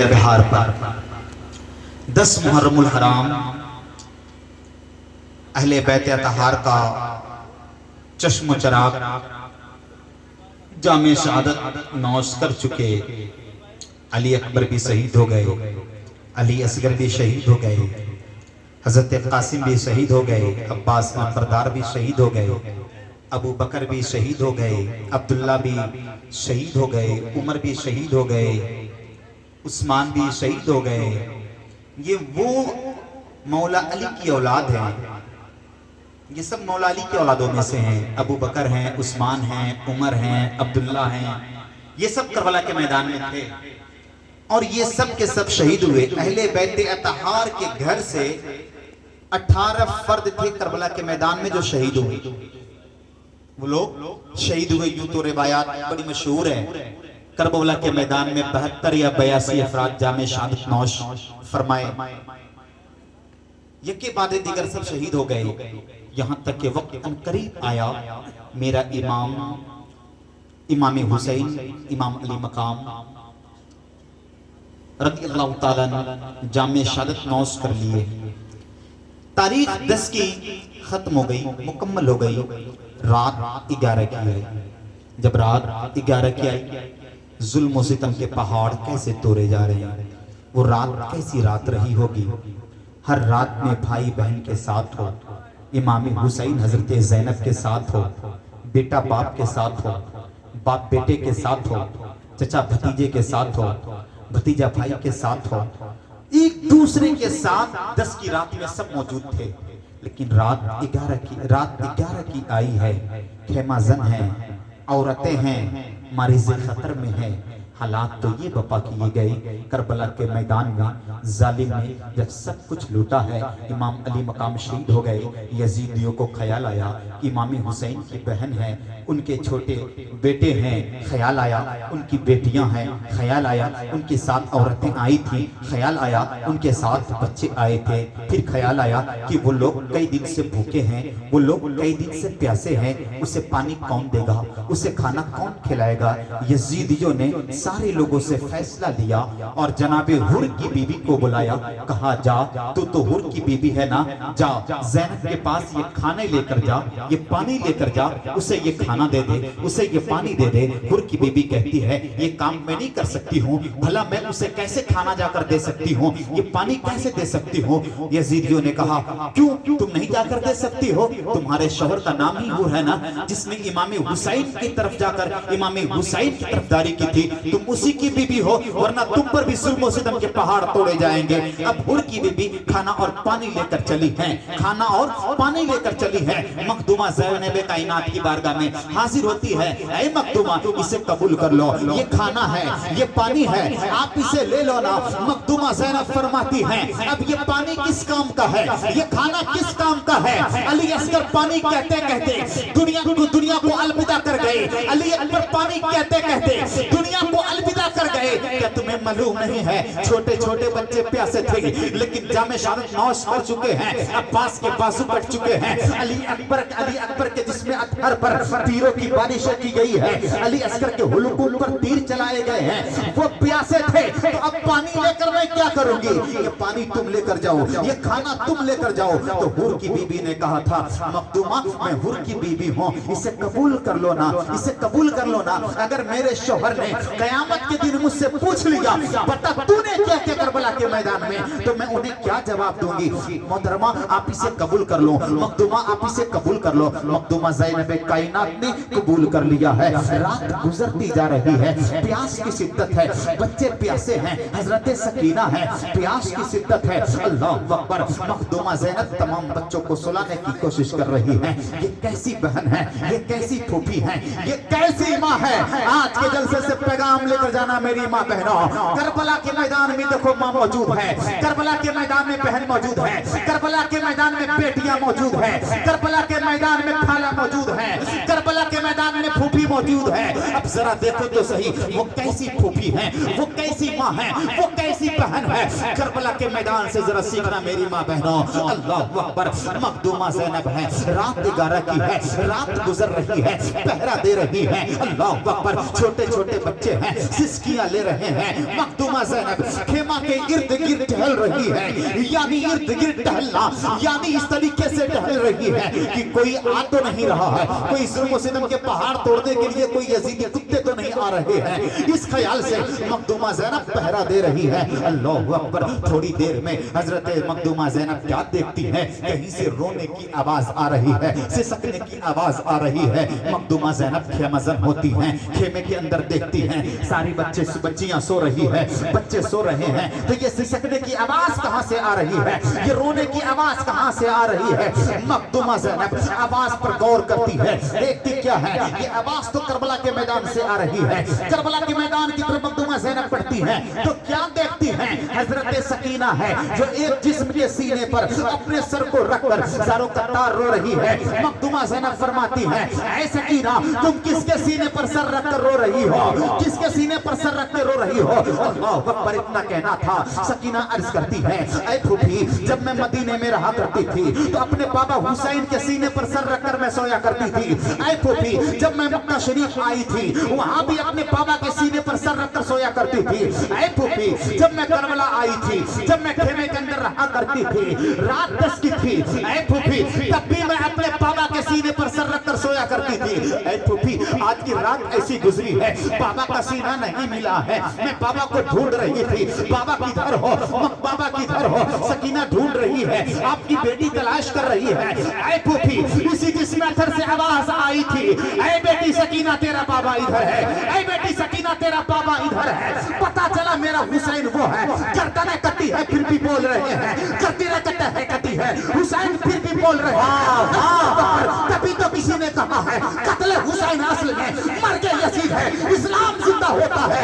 बिहार पर 10 मुहर्रमुल हराम अहले बैत अतहार का चश्म चराग जामे शहादत नौश कर चुके अली अकबर भी शहीद हो गए, अली असगर भी शहीद हो गए, हजरत कासिम भी शहीद हो गए, अब्बास नंबरदार भी शहीद हो गए, अबू बकर भी शहीद हो गए, अब्दुल्ला भी शहीद हो गए, उमर भी शहीद हो गए, उस्मान भी शहीद हो गए। ये वो मौला अली की औलाद है, ये सब मौला अली की औलादों में से हैं। अबू बकर हैं, उस्मान हैं, उमर हैं, अब्दुल्ला हैं, ये सब करबला के मैदान में थे और ये सब के सब शहीद हुए। अहले बैत अतहार के घर से 18 फर्द थे करबला के मैदान में जो शहीद हुए। वो लोग शहीद हुए। यूं तो रिवायात बड़ी मशहूर है, करबला के मैदान में 72 या 82 अफराद जामे शहादत नौश फरमाए, यके बाद दीगर सब शहीद हो गए। यहां तक के वक्त करीब आया मेरा इमाम हुसैन इमाम अली मकाम रज़ी अल्लाह ताला अन्हु जामे शहादत नौश कर लिए। तारीख 10 की खत्म हो गई, मुकम्मल हो गई। रात 11 की आई। जब रात 11 की आई, जुल्म और सितम के पहाड़ कैसे तोड़े जा रहे हैं। वो रात कैसी रात रही होगी। हर रात में भाई बहन के साथ हो, इमाम हुसैन हजरत ज़ैनब के साथ हो, बेटा बाप के साथ हो, बाप बेटे के साथ हो, चचा भतीजे के साथ हो, भतीजा भाई के साथ हो, एक दूसरे के साथ 10 की रात में सब मौजूद थे। लेकिन रात 11 की आई है। खेमा जन है, औरतें हैं, मरीज खतर में है। हालात तो ये बपा किए गए करबला के मैदान में। जालिम ने जब सब कुछ लूटा है, इमाम अली मकाम शहीद हो गए। यजीदियों को ख्याल आया इमाम हुसैन की बहन है, उनके छोटे बेटे हैं, ख्याल आया उनकी बेटियां हैं, ख्याल आया उनके साथ औरतें आई थी, ख्याल आया उनके साथ बच्चे आए थे। फिर ख्याल आया कि वो लोग कई दिन से भूखे हैं, वो लोग कई दिन से प्यासे हैं, उसे पानी कौन देगा, उसे खाना कौन खिलाएगा। यजीदियों ने सारे लोगों से फैसला लिया और जनाबे हुर की बीबी को बुलाया। कहा जा, तू तो हुर की बीबी है ना, जा ज़ैनब के पास ये खाने लेकर जा, ये पानी लेकर जा, उसे ये खाना दे दे, उसे ये पानी दे दे। हुर की बीबी कहती है ये काम मैं नहीं कर सकती हूँ, भला मैं उसे कैसे खाना जाकर दे सकती हूँ, ये पानी कैसे दे सकती हूँ। यजीदियों ने कहा क्यों तुम नहीं जाकर दे सकती हो, तुम्हारे शोहर का नाम ही हुर है ना, जिसने इमाम हुसैन की तरफ जाकर इमाम हुसैन की तरफदारी की थी, तुम उसी की बीबी हो, वरना तुम पर भी जुल्म और सितम के पहाड़ तोड़े जाएंगे। अब हुर की बीबी खाना और पानी लेकर चली है, खाना और पानी लेकर चली है। मखदूमा ज़ैनब कायनात की बारगाह में हाजिर होती है। ऐ मखदूमा, इसे कबूल कर लो, ये खाना है, ये पानी है, आप इसे ले लो ना। मखदूमा ज़ैनब फरमाती है अब ये पानी किस काम का है, ये खाना किस काम का है। अली असगर पानी कहते कहते दुनिया को अलविदा कर गए। अली अकबर पानी कहते कहते दुनिया को अलविदा कर गए। क्या तुम्हें मालूम नहीं है, छोटे छोटे बच्चे प्यासे थे लेकिन जामे शहादत नौश कर चुके हैं, अब्बास के बाजू कट चुके हैं। अली अकबर के जिस्म अतहर पर तीरों की बारिश की गई है, अली असगर के हुलूकुल पर तीर चलाए गए हैं। वो प्यासे थे, तो अब पानी लेकर मैं क्या करूंगी, ये पानी तुम लेकर जाओ, ये खाना तुम लेकर जाओ। तो हुर की बीबी ने कहा था मखदूमा, मैं हुर की बीबी हूँ, इसे कबूल कर लो ना, इसे कबूल कर लो ना। अगर मेरे शौहर ने कयामत के दिन मुझसे पूछ लिया बता तूने क्या किया करबला के मैदान में, तो मैं उन्हें क्या जवाब दूंगी। मोहतरमा आप इसे कबूल कर लो, मखदूमा आप इसे कबूल कर लो। मखदूमा ज़ैनब कायनात ने कबूल कर लिया है। रात गुजरती जा रही है, प्यास की शिद्दत है, बच्चे प्यासे हैं, हजरत सकीना है, प्यास की शिद्दत है। अल्लाह अकबर। मखदूमा ज़ैनब तमाम बच्चों को सुलाने की कोशिश कर रही है। ये कैसी बहन है, ये कैसी फूफी है, ये कैसी माँ है। आज के जलसे से पैगाम लेकर जाना मेरी माँ बहनों, करबला के मैदान में देखो माँ मौजूद है, करबला के मैदान में बहन मौजूद है, करबला के मैदान में बेटियां मौजूद है, करबला के मैदान में खाला मौजूद है, करबला के मैदान में में फूफी मौजूद है। अब जरा देखो तो सही वो कैसी फूफी है, वो कैसी माँ है, वो कैसी बहन है। करबला के मैदान से जरा सीखना मेरी माँ बहनों। अल्लाह अकबर। मखदूमा ज़ैनब है, रात 11 की है, रात गुजर रही है, पहरा दे रही है। अल्लाह अकबर। छोटे छोटे बच्चे हैं, सिसकियां ले रहे हैं। मखदूमा ज़ैनब खेमा के इर्द गिर्द टहल रही है, यानी इर्द गिर्द टहलना यानी इस तरीके से टहल रही है कि कोई आ तो नहीं रहा है, कोई जुल्म सितम के पहाड़ तोड़ने के लिए कोई यजीदी कुत्ते तो नहीं आ रहे हैं। इस ख्याल से मखदूमा ज़ैनब पहरा दे रही है। अल्लाह अकबर। थोड़ी देर में हजरत मखदूमा ज़ैनब क्या देखती है, कहीं से रोने की आवाज आ रही है, सिसकने की आवाज आ रही है। मखदूमा ज़ैनब खेमज़न होती हैं, खेमे के अंदर देखती हैं सारी बच्चियां सो रही है, बच्चे सो रहे हैं, तो ये सिसकने की आवाज कहां से आ रही है, ये रोने की आवाज कहां से आ रही है। मखदूमा ज़ैनब आवाज पर गौर करती है, देखती क्या है, ये आवाज तो करबला के मैदान से आ रही है। करबला के मैदान की तरफ मखदूमा ज़ैनब पढ़ती है तो क्या देखती है, हजरत सकीना है जो एक जिस्म के सीने पर अपने सर को रखकर ज़ारों कतार रो रही है। मखदूमा ज़ैनब फरमाती है, ऐ सकीना तुम किसके सीने पर सर रखकर रो रही हो, किसके सीने पर सर रख के रो रही हो। अल्लाह अकबर। इतना कहना था। सकीना अर्ज करती है, ऐ फूफी जब मैं मदीने में रहा करती थी तो अपने बाबा हुसैन के सीने पर सर रखकर मैं सोया करती थी। ऐ फूफी जब मैं मक्का शरीफ आई थी वहां भी अपने बाबा के सीने पर सर रखकर सोया करती थी। ऐ फूफी जब मैं करबला आई थी, जब मैं खेमे के अंदर रहा करती थी, रात 10 की थी, ऐ फूफी तब भी मैं अपने बाबा के सीने पर सर रखकर सोया करती थी। ऐ फूफी आज की रात ऐसी गुजरी है, बाबा का सीना नहीं मिला है, मैं बाबा को ढूंढ रही थी, बाबा किधर हो, बाबा किधर हो। सकीना ढूंढ रही है, आपकी बेटी तलाश कर रही है। ऐ फूफी इसी जिस मैटर से आवाज आई थी, ऐ बेटी सकीना तेरा बाबा इधर है, ऐ बेटी सकीना तेरा बाबा इधर है। पता चला मेरा हुसैन वो है, गर्दनें कटी है फिर भी बोल रहे हैं, गर्दनें कटी है हुसैन फिर भी बोल रहे हैं। तभी तो किसी ने कहा है कत्ल हुसैन असल में मर के यजीद है, इस्लाम जिंदा होता है।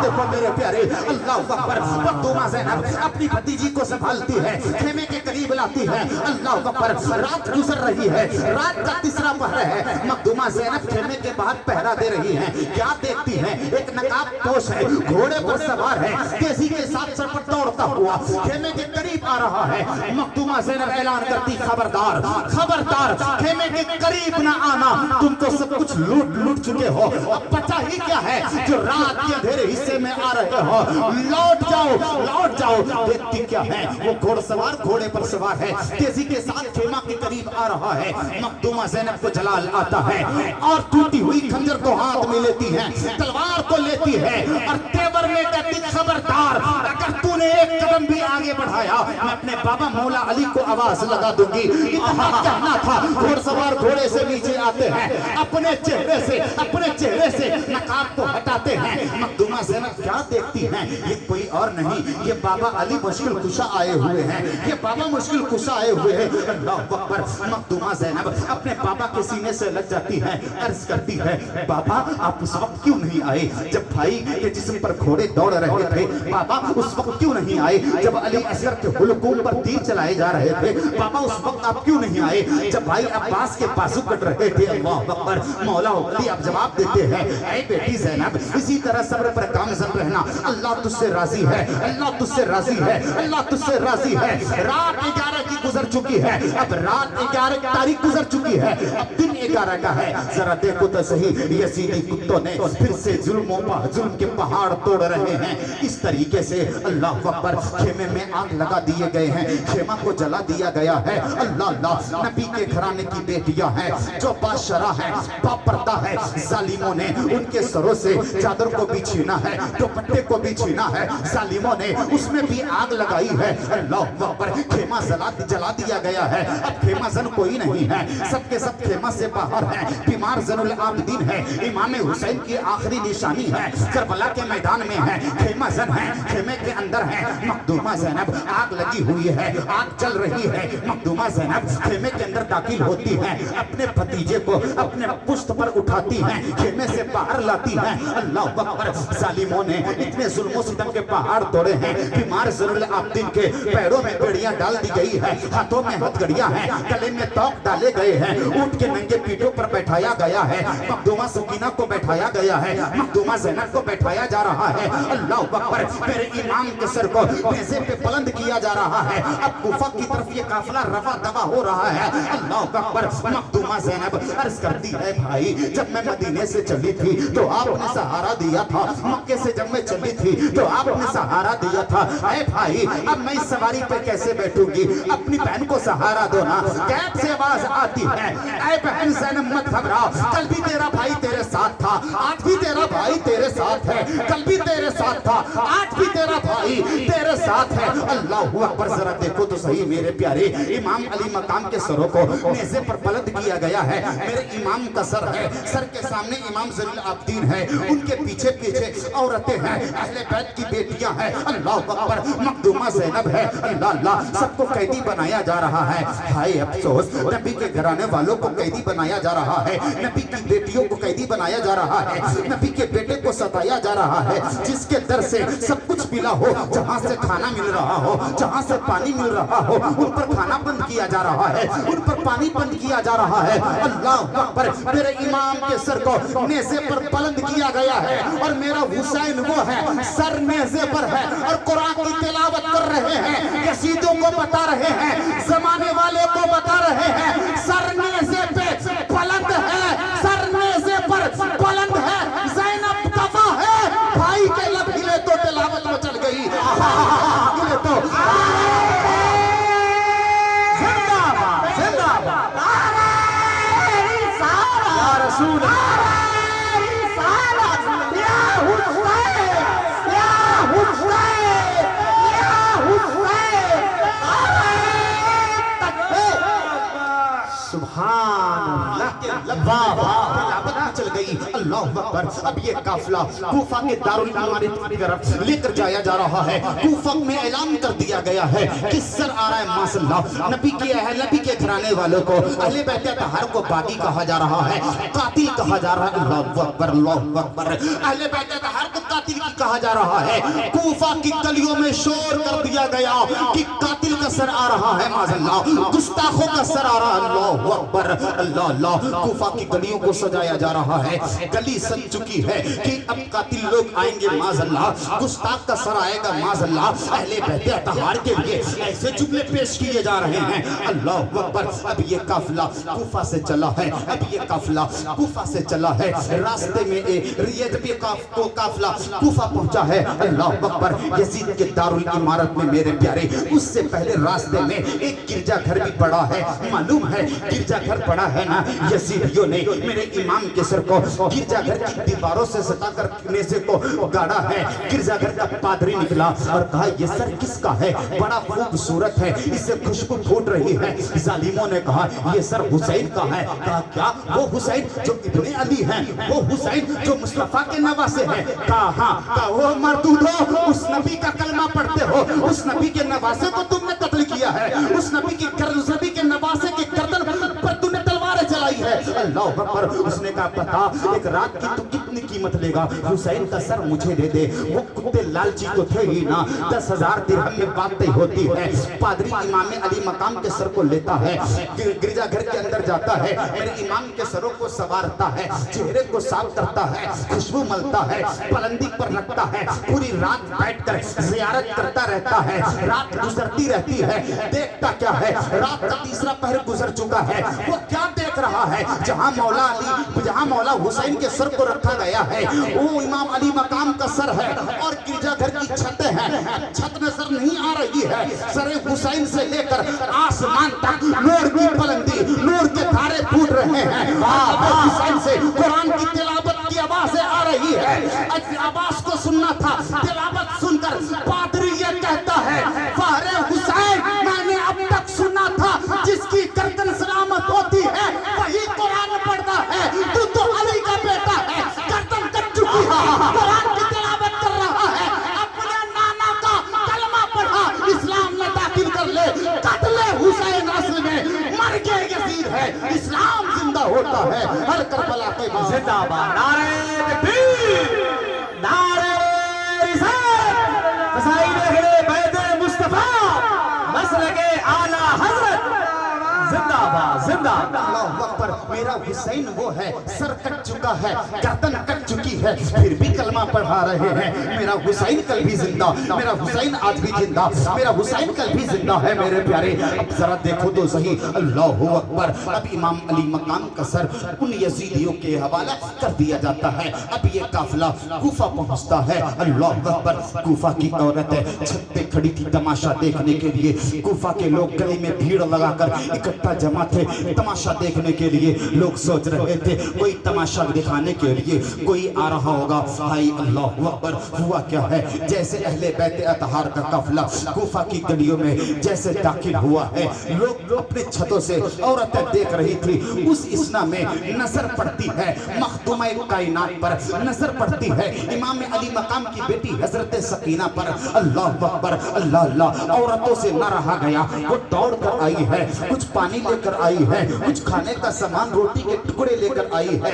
देखो मेरे प्यारे, अल्लाह अकबर। मखदूमा ज़ैनब अपनी भतीजी को संभालती है, खेमे के करीब लाती है। अल्लाह अकबर। रात गुजर रही है, रात का तीसरा पहर है। मखदूमा ज़ैनब खेमे के बाहर पहरा दे रही है। क्या देखती है, एक नकाब पोश है, घोड़े पर सवार है, तेजी के साथ सर पर दौड़ता हुआ खेमे के करीब आ रहा है। मखदूमा ज़ैनब ऐलान करती, खबरदार खबरदार, खेमे के करीब ना आना, तुम तो सब कुछ लूट चुके हो, अब बचा ही क्या है जो रात के अंधेरे हिस्से में आ रहे हो। लौट जाओ लौट जाओ। देखती क्या है, वो घोड़सवार घोड़े पर सवार है, तेजी के साथ खेमा के करीब आ रहा है। मखदूमा ज़ैनब को जलाल आता है और टूटी हुई खंजर को हाथ में लेती है, तलवार को लेती है और तेवर में कहती, खबरदार अगर तूने एक कदम भी आगे बढ़ाया मैं अपने बाबा मौला अली को आवाज लगा दूंगी। इतना कहना था। घोड़सवार घोड़े से नीचे आते हैं, अपने चेहरे से नकाब को हटाते हैं। मखदूमा ज़ैनब क्या देखती हैं, ये कोई और नहीं, ये बाबा अली मुश्किल कुशा आए हुए हैं, ये बाबा मुश्किल कुशा आए हुए हैं। अल्लाह अकबर। मखदूमा ज़ैनब अपने बाबा के सीने से लग जाती है, अर्ज करती है, बाबा आप उस वक्त क्यों नहीं आए जब भाई के जिस्म पर घोड़े दौड़ रहे थे, बाबा उस वक्त क्यों नहीं आए जब अली असगर के हुलकूम पर तीर चलाए जा रहे थे, बाबा उस वक्त आप क्यों नहीं आए जब भाई अब्बास के बाजू कट रहे थे। अल्लाह अकबर। मौला अली आप जवाब देते हैं, ऐ बेटी ज़ैनब इसी तरह सब्र पर कामज़न रहना, अल्लाह तुझसे राजी है, अल्लाह तुझसे राजी है, अल्लाह तुझसे राजी है। रात 11 की गुजर चुकी है, अब रात 11 तारीख गुजर चुकी है, अब दिन 11 का है। जरा देखो तो सही, यजीदी कुत्तों ने फिर से जुल्म के पहाड़ तोड़ रहे हैं। इस तरीके से अल्लाह अकबर खेमे में आग लगा दिए गए हैं, खेमा को जला दिया गया है। अल्लाह अल्लाह। नबी के घराने की बेटियां हैं जो बादशाह है, बापर्दा है, जालिमों ने उनके सरों से चादर को भी छीना है, दुपट्टे को भी छीना है, जालिमों ने उसमें भी आग लगाई है। अल्लाह अकबर। खेमा जला दिया गया है। अब खेमा जन कोई नहीं है, सबके सब खेमा से बाहर है। बीमार जनुल आबदीन है, इमाम हुसैन की आखिरी आखिरी निशानी है, करबला के मैदान में है, खेमा जन है, खेमे के अंदर है मखदूमा ज़ैनब। आग लगी हुई है, आग जल रही है, मखदूमा ज़ैनब खेमे के अंदर दाखिल होती है, अपने भतीजे को अपने पुश्त पर उठाती है, खेमे से बाहर लाती है। अल्लाह अकबर। जालिमों ने इतने जुल्मों सितम के पहाड़ तोड़े हैं, बीमार ज़ुल्ल आब्दीन के पैरों में बेड़ियां डाल दी गई है, हाथों में हथकड़ियां हैं, गले में तौक डाले गए हैं, ऊंट के नंगे पीठों पर बैठाया गया है, मखदूमा सकीना को बैठाया गया है, मखदूमा ज़ैनब को बैठाया जा रहा है। अल्लाह अकबर। मेरे इमाम के सर को नेज़े पे बुलंद किया जा रहा है। अब कुफा की तरफ ये काफिला रवा दवा हो रहा है। अल्लाह अकबर। मखदूमा ज़ैनब अर्ज करती है, भाई जब मैं मदीने से चली थी तो आपने सहारा दिया था, मक्के से जब मैं चली थी तो आपने सहारा दिया था। ऐ भाई अब मैं इस सवारी पे कैसे बैठूंगी, अपनी बहन को सहारा दो ना। कैब से आवाज आती है, ऐ बहन ज़ैनब मत घबराओ, कल भी तेरा भाई तेरे साथ था, आज भी तेरा भाई तेरे साथ है, कल भी तेरे साथ था, आज भी तेरा भाई तेरे साथ है। अल्लाहू अकबर। जरा देखो तो सही मेरे प्यारे, इमाम अली मकाम के सरों को नेज़े पर बुलंद किया गया है। मेरे इमाम का सर है, सर के सामने इमाम ज़ैनुल आबिदीन है, उनके पीछे पीछे औरतें हैं, अहले बैत की बेटियां हैं। अल्लाह अकबर। मखदूमा ज़ैनब है। अल्लाह अल्लाह। सबको कैदी बनाया जा रहा है। हाय अफसोस, नबी के घराने वालों को कैदी बनाया जा रहा है, नबी की बेटियों को कैदी बनाया जा रहा है, नबी के बेटे को सताया जा रहा है, जिसके दर से सब कुछ मिला हो, जहाँ से खाना मिल रहा हो, जहाँ से पानी मिल रहा हो, उन पर खाना बंद किया जा रहा है, उन पर पानी बंद किया जा रहा है। अल्लाह अकबर। मेरे इमाम के सर को नेज़े पर बुलंद किया गया है और मेरा हुसैन वो है, सर नेज़े पर है और कुरान की तिलावत कर रहे हैं, यजीदों को बता रहे हैं, जमाने वाले को बता रहे हैं, सर नेज़े पे बुलंद है, सर नेज़े पर बुलंद है, ज़ैनब गवाह है। भाई के लब हिले तो तिलावत मचल गई, हिले तो जिंदाबाद जिंदाबाद या रसूल चल गई। अल्लाह अकबर। अब ये काफिला कूफा के दारुल इमारत की तरफ लेकर जाया जा रहा है। कूफा में ऐलान कर दिया गया है कि सर आ रहा है माशाअल्लाह, नबी के अहल नबी के घराने वालों को, अहले बैत तहर को बागी कहा जा रहा है, कातिल कहा जा रहा है। अल्लाह अकबर अल्लाह अकबर। अहले बैत तहर को कातिल कहा जा रहा है। कूफा की गलियों में शोर कर दिया गया कि कातिल का सर आ रहा है, माशाअल्लाह गुस्ताखों का सर आ रहा है। अल्लाह अकबर अल्लाह अल्लाह। कूफा की गलियों को सजाया जा रहा है, गली सज चुकी है कि अब कातिल लोग आएंगे, माज़अल्लाह गुस्ताख का सर आएगा, माज़अल्लाह। अहले बैत अतहार के लिए ऐसे जुमले पेश किए जा रहे हैं। अल्लाह अकबर। अब ये काफिला कूफा से चला है, अब ये काफिला कूफा से चला है, रास्ते में काफिला कूफा पहुंचा है। अल्लाह अकबर। यजीद के दारुल इमारत में मेरे प्यारे, उससे पहले रास्ते में एक गिरजाघर भी पड़ा है। मालूम है गिरजाघर पड़ा है ना, यजीदियों ने मेरे इमाम के सर को गिरजाघर की दीवारों से सटाकर नेज़े को गाड़ा है। गिरजाघर का पादरी निकला और कहा ये सर किसका है, बड़ा खूबसूरत है, इससे खुशबू फूट रही है। जालिमों ने कहा ये सर हुसैन का है। कहा क्या? वो हुसैन जो इब्ने अली हैं, वो हुसैन जो मुस्तफा के नवासे हैं। कहा हाँ। कहा वो मर्दूदो, उस नबी का कलमा पढ़ते हो, उस नबी के नवासे को तुमने कत्ल किया है, उस नबी के नवासे के गर्दन पर तुमने तलवारें चलाई है। अल्लाह अकबर। उसने कहा बता एक रात की तू कितनी कीमत लेगा? हुसैन का सर मुझे दे दे। वो कुत्ते लालची तो थे ही ना, 10,000 दिरहम में बात तय होती है। पादरी इमाम अली मकाम के सर को लेता है, गिरजाघर के अंदर जाता है, मेरे इमाम के सरों को संवारता है, चेहरे को साफ करता है, खुशबू मलता है, बुलंदी पर रखता है, पूरी रात बैठकर ज़ियारत करता रहता है। रात गुजरती रहती है, देखता क्या है, रात का तीसरा पहर गुजर चुका है। वो क्या देख रहा है? जहां मौला हुसैन के सर को रखा गया है, वो इमाम अली मकाम का सर है और गिरजाघर की छतें हैं, छत नजर नहीं आ रही है। सर हुसैन से लेकर आसमान तक नूर की बुलंदी, नूर के धारे फूट रहे हैं। हुसैन से कुरान की तिलावत की आवाजें आ रही है। आवाज को सुनना था, तिलावत सुनकर पादरी ये कहता है फहरे हुसैन मैंने अब तक सुना था, जिसकी गर्दन सलामत होती है वही कुरान पढ़ता है। तू तो अली का बेटा है, गर्दन कट चुकी होता है हर करबला के बाद। जिंदाबाद नारे तकबीर, नारे रिसालत, फसाइल बैदे मुस्तफा, मसलके आला हजरत, जिंदाबाद जिंदाबाद। अल्लाहु अकबर। मेरा हुसैन वो है, सर कट चुका है, गर्दन कट चुकी है, फिर भी कलमा पढ़ा रहे हैं। मेरा हुसैन कल भी जिंदा, मेरा हुसैन आज भी जिंदा, मेरा हुसैन कल भी जिंदा है मेरे प्यारे। अब जरा देखो तो सही, अल्लाहु अकबर। अब इमाम अली मकाम का सर उन यजीदियों के हवाला कर दिया जाता है। अब ये काफिला कूफा पहुंचता है। अल्लाहु अकबर। कूफा की औरतें छत पे खड़ी थी तमाशा देखने के लिए। कूफा के लोग गली में भीड़ लगाकर इकट्ठा जमा थे तमाशा देखने के लिए। लोग सोच रहे थे कोई तमाशा दिखाने के लिए कोई आ रहा होगा। हाय अल्लाहु अकबर। हुआ क्या है, जैसे अहले बैत अतहार का काफिला कूफा की गलियों में जैसे दाखिल हुआ है, लोग अपने छतों से औरतें देख रही थी। उस इसना में नजर पड़ती है मखदूमा कायनात पर, नजर पड़ती है इमाम अली मकाम की बेटी हजरत सकीना पर। अल्लाहु अकबर। अल्लाह अल्लाह। औरतों से न रहा गया, वो दौड़ कर आई है, कुछ पानी लेकर आई है, कुछ खाने का सामान रोटी के टुकड़े लेकर आई है,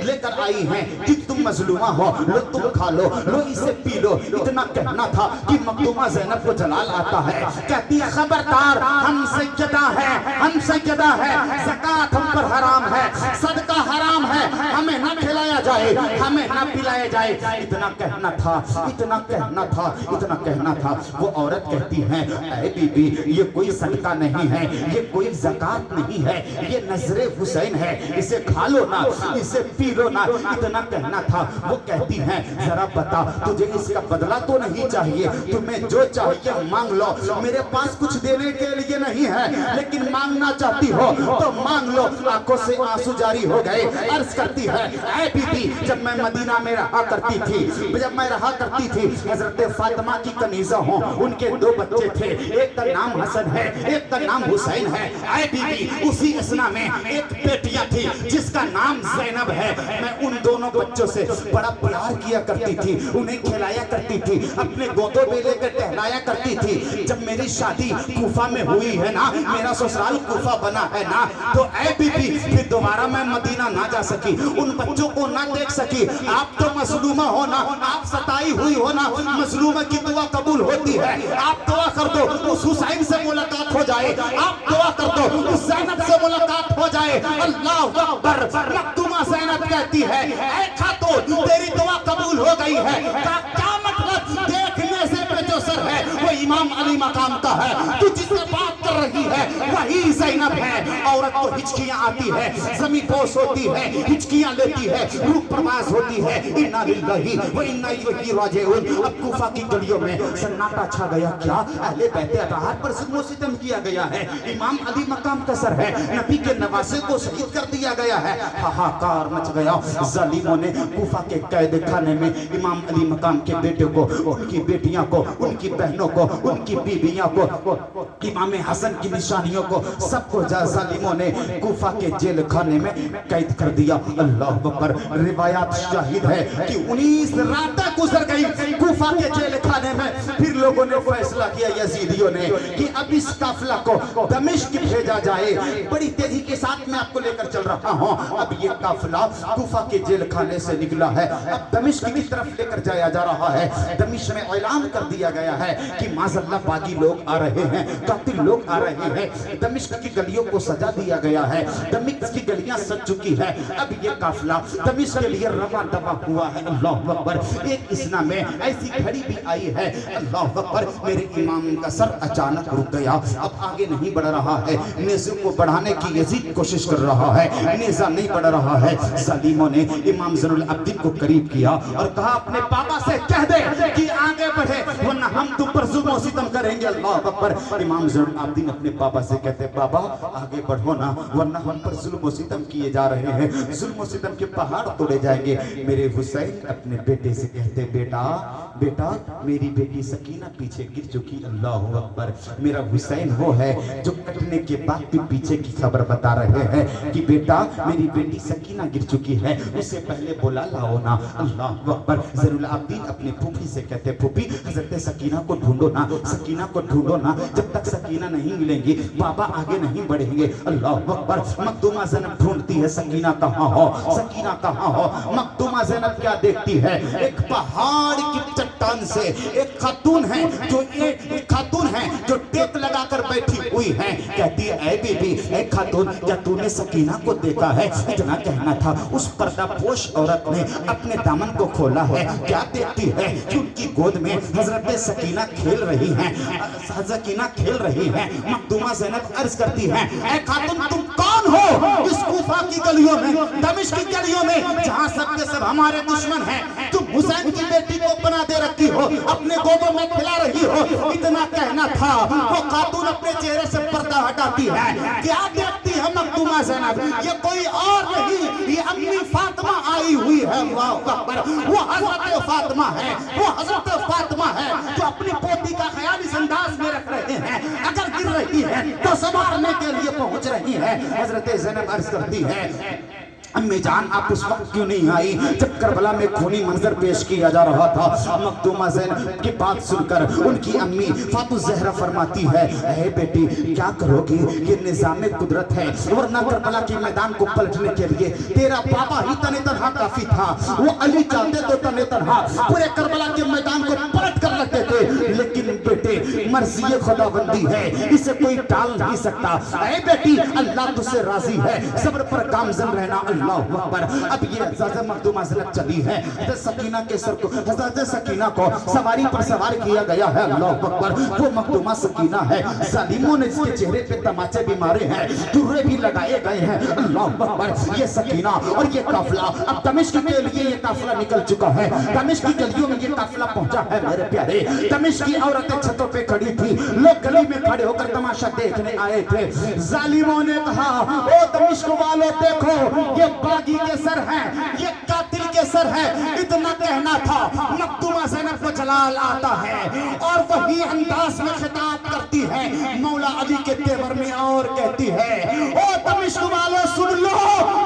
लेकर आई है कि तुम मजलूमा हो, लो तुम खा लो, लो इसे पी लो। इतना कहना था कि मखदूमा ज़ैनब को जलाल आता है, कहती है खबरदार, हम सैयदा है, हम सैयदा है, ज़कात हम पर हराम है, सदका हराम है, हमें न खिलाया जाए, हमें न पिलाया जाए। इतना कहना था, इतना कहना था, इतना कहना था। वो औरत कहती है ऐ बीबी, ये कोई सदका नहीं है, ये कोई ज़कात नहीं है, ये नजरे हुसैन है, इसे खा लो ना, इसे पी लो ना। इतना कहना था। वो कहती है जरा बता, तुझे इसका बदला तो नहीं चाहिए, तुम्हें जो चाहिए मांग लो, मेरे पास कुछ देने के लिए नहीं है, लेकिन मांगना चाहती हो तो मांग लो। आंखों से आंसू जारी हो गए। अर्ज करती है ऐ बीबी, जब मैं मदीना में रहा करती थी, जब मैं रहा करती थी, हजरत फातिमा की कनीजा हो, उनके दो बच्चे थे, एक का नाम हसन है, एक का नाम हुसैन है। ऐ बीबी, उसी असना में एक बेटियां थी जिसका नाम ज़ैनब है। मैं उन दोनों बच्चों से बड़ा प्यार किया करती थी, उन्हें खिलाया करती थी, अपने गोदों में लेकर टहलाया करती थी। जब मेरी शादी कूफा में हुई है ना, मेरा ससुराल कूफा बना है ना, तो ऐ बीबी फिर दोबारा मैं मदीना ना जा सकी, उन बच्चों को ना देख सकी। आप तो मजलूमा हो ना, आप सताई हुई हो ना, मजलूमा की दुआ कबूल होती है। आप दुआ कर दो उस हुसैन से मुलाकात हो जाए, आप दुआ कर दो उस ज़ैनब से मुलाकात हो जाए। अल्लाह अकबर। मखदूमा ज़ैनब कहती है ऐ खातून, तेरी दुआ कबूल हो गई है। क्या मतलब, देखने से पे जो सर है वो इमाम अली मकाम का है, तू जिससे बात कर रही है वही ज़ैनब है। औरत को हिचकियां आती है, ज़मीन पोश होती है, हिचकियां लेती है, रूह प्रवास होती है। इन्ना लिल्लाहि व इन्ना इलैहि राजिऊन। अब कूफा की गलियों में सन्नाटा छा गया। क्या अहले बैत अतहार पर जुल्म सितम किया गया है, इमाम अली मकाम का सर है, नबी के नवासे को शहीद कर दिया गया है। हाहाकार मच गया। जालिमों ने कूफा के कैद खाने में इमाम अली मकाम के बेटे को, उनकी बेटियां को, उनकी बहनों को, उनकी बीबियां को, इमाम हसन की निशानियों को, सबको जालिमों ने कूफा के जेल खाने में कैद कर दिया। अल्लाह अकबर। रिवायात शाहिद है कि 19 रातें गुजर गई कूफा के जेल खाने में। फिर लोगों ने फैसला किया यजीदियों ने कि अब इस काफिला को दमिश्क भेजा जाए। बड़ी तेजी के साथ मैं आपको लेकर चल रहा हूं। अब ये काफिला कूफा के जेल खाने से निकला है, अब दमिश्क की तरफ लेकर जाया जा रहा है। दमिश्क में ऐलान कर दिया गया है कि माज़अल्लाह बागी लोग आ रहे हैं, कातिल लोग आ रहे हैं। दमिश्क की गलियों को सजा दिया गया है, दमिश्क की गलियां सज चुकी है। अब ये काफिला दमिश्क के लिए रवा दवा हुआ है। अल्लाह अकबर। एक इसना में ऐसी घड़ी भी आई है, अल्लाह अकबर, मेरे इमाम का सर अचानक रुक गया, अब आगे नहीं बढ़ रहा है। नेज़े को बढ़ाने की यजीद कोशिश कर रहा है, नेज़ा नहीं बढ़ रहा है। जालिमों ने इमाम ज़ैनुल आबिदीन को करीब किया और कहा अपने पापा से कह दे कि आगे बढ़े, वरना हम तुम पर जुल्म सितम करेंगे। अल्लाह अकबर। इमाम ज़ैनुल आबिदीन अपने पापा से कहते बाबा आगे बढ़ो ना, वरना हम पर जुल्म सितम किए जा रहे हैं, जुल्म सितम के पहाड़ तोड़े जाएंगे। मेरे हुसैन अपने बेटे से कहते बेटा बेटा मेरी बेटी सकीना पीछे गिर चुकी। अल्लाह अकबर। मेरा हुसैन वो है जो कटने के बाद भी पीछे की खबर बता रहे हैं कि बेटा मेरी बेटी सकीना गिर चुकी है, उससे पहले बुला लाओ ना। अल्लाह अकबर। ज़ैनुल आबिदीन अपने फूफी से कहते फूफी हज़रत सकीना को ढूंढो ढूंढो ना, सकीना को ढूंढो ना। जब तक सकीना नहीं मिलेंगी बाबा आगे नहीं बढ़ेंगे। अल्लाह अकबर। मखदूमा ज़ैनब ढूंढती है सकीना कहाँ हो, सकीना कहाँ हो। मखदूमा ज़ैनब क्या देखती है, एक पहाड़ की चट्टान से एक खातून है जो एक खातून है जो टेक लगाकर बैठी हुई है। कहती है ऐ बीबी, ऐ खातून, क्या तूने सकीना को देखा है? इतना कहना था, उस पर्दापोश औरत ने अपने दामन को खोला है। क्या देखती है कि उनकी गोद में हजरत सकीना खेल रही हैं, सकीना खेल रही हैं। मखदूमा ज़ैनब अर्ज करती है, ऐ खातून तुम कौन हो इस कूफा की गलियों में, दमिश्क की गलियों में, जहां सब के सब हमारे दुश्मन हैं? तुम हुसैन की बेटी को बना दे रखी हो, अपने गोदों में खिला रही हो। इतना कहना था, वो खातून अपने चेहरे से पर्दा हटाती है। क्या देखती है मखदूमा ज़ैनब? ये कोई और नहीं, ये अम्मी फातिमा आई हुई है। अल्लाह अकबर। वो हजरत फातिमा है, वो हजरत फातिमा है जो अपनी पोती का ख्याल इस अंदाज में रख रहे हैं, अगर गिर रही है तो संभालने के लिए पहुंच रही है। हजरत ज़ैनब अर्ज करती है, अम्मी जान आप उस वक्त क्यों नहीं आई जब करबला में खूनी मंजर पेश किया जा रहा था? मखदूमा ज़ैनब की बात सुनकर उनकी अम्मी फातु ज़हरा फरमाती है, ऐ बेटी क्या करोगी, ये निज़ाम कुदरत है, वरना करबला के मैदान को पलटने के लिए तेरा बाबा ही तने तनहा काफी था। वो अली चाहते तो तने तनहा पूरे करबला के मैदान को पलट कर रखते थे, लेकिन बेटे मर्ज़ी खुदाबंदी है, इसे कोई टाल नहीं सकता। ऐ बेटी अल्लाह तुझसे राजी है, सब्र पर गामज़न रहना। अल्लाह अकबर। अब ये हज़रत मखदूमा ज़ैनब चली है, हज़रत सकीना के सर को, हज़रत सकीना को सवारी पर सवार किया गया है। अल्लाह अकबर। वो मखदूमा सकीना है, जालिमों ने इसके चेहरे पे तमाचे भी मारे हैं, तुर्रे भी लगाए गए हैं। अल्लाह अकबर। ये सकीना और ये काफिला अब दमिश्क के लिए ये काफिला निकल चुका है। दमिश्क की गलियों में ये काफिला पहुंचा है। मेरे प्यारे, दमिश्क की औरतें छतों पे खड़ी थी, लोग गली में खड़े होकर तमाशा देखने आए थे। जालिमों ने कहा, ओ दमिश्क वालों देखो, ये बागी के सर है, ये कातिल के सर है। इतना कहना था, मखदूमा ज़ैनब को जलाल आता है और वही अंदाज में खिताब करती है मौला अली के तेवर में और कहती है, ओ दमिश्क वालों सुन लो,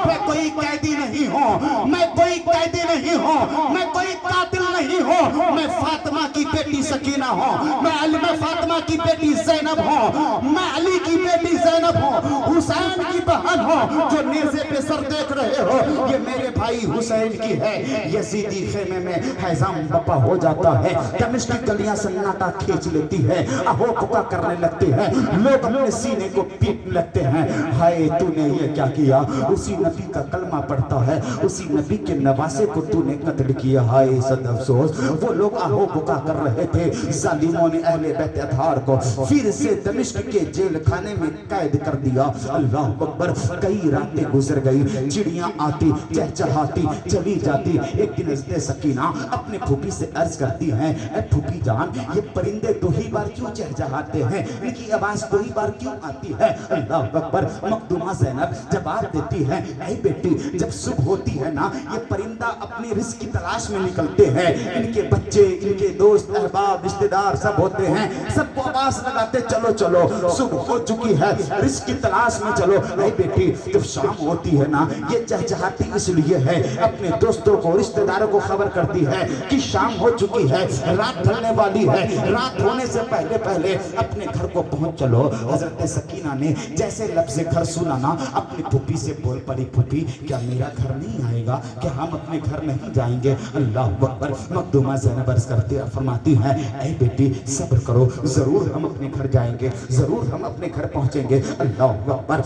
मैं कोई कैदी नहीं हूँ, मैं कोई कैदी नहीं हूँ, मैं कोई कातिल नहीं हूँ, मैं फातिमा की बेटी सकीना हूँ, मैं फातिमा की बेटी ज़ैनब हूँ, मैं अली की बेटी ज़ैनब हूँ, हुसैन की बहन हूँ। जो नेज़े पे सर देख रहे हो ये मेरे भाई हुसैन की है। यजीदी खेमे में हैजाम बपा हो जाता है, दमिश्क की गलियां सन्नाटा खींच लेती है, अहो पुका करने लगते हैं, लोग अपने सीने को पीटने लगते हैं। हाय तूने ये क्या किया? उसी नबी का कलमा पढ़ता है, उसी नबी के नवासे को तूने कत्ल किया। हाय सद अफसोस। वो लोग आहो पुका कर रहे थे। जालिमों ने अहले बैत अतहार को फिर से दमिश्क के जेल खाने में कैद कर दिया। अल्लाह अकबर। कई रातें गुजर गई, चिड़ियां आती चहचहाती चली जाती। एक दिन हज़रत सकीना अपने फूफी से अर्ज करती हैं, ऐ फूफी जान, ये परिंदे दो ही बार क्यों चहचहाते हैं, इनकी आवाज दो ही बार क्यों आती है? अल्लाह अकबर। मखदूमा ज़ैनब जवाब देती है, ऐ बेटी जब सुबह होती है ना, ये परिंदा अपने रिज़्क़ की तलाश में निकलते हैं, इनके बच्चे, इनके दोस्त अहबाब रिश्तेदार सब होते हैं, सबको आवाज लगाते चलो चलो सुबह हो चुकी है, रिज़्क़ की तलाश में चलो। ऐ बेटी जब शाम होती है ना, ये चहचहाती इसलिए है, अपने दोस्तों को रिश्तेदारों को खबर करती है कि शाम हो चुकी है, रात ढलने वाली है, रात होने से पहले पहले अपने घर को पहुंच चलो। हजरत सकीना ने जैसे लफ्ज़ घर सुना ना, अपनी फूफी से बोल पड़ी, फूफी क्या मेरा घर नहीं आएगा, क्या हम अपने घर नहीं जाएंगे? अल्लाह अकबर। मखदूमा ज़ैनब अर्ज़ करती फरमाती है, ऐ बेटी सब्र करो, जरूर हम अपने घर जाएंगे, जरूर हम अपने घर पहुंचेंगे। अल्लाह अकबर।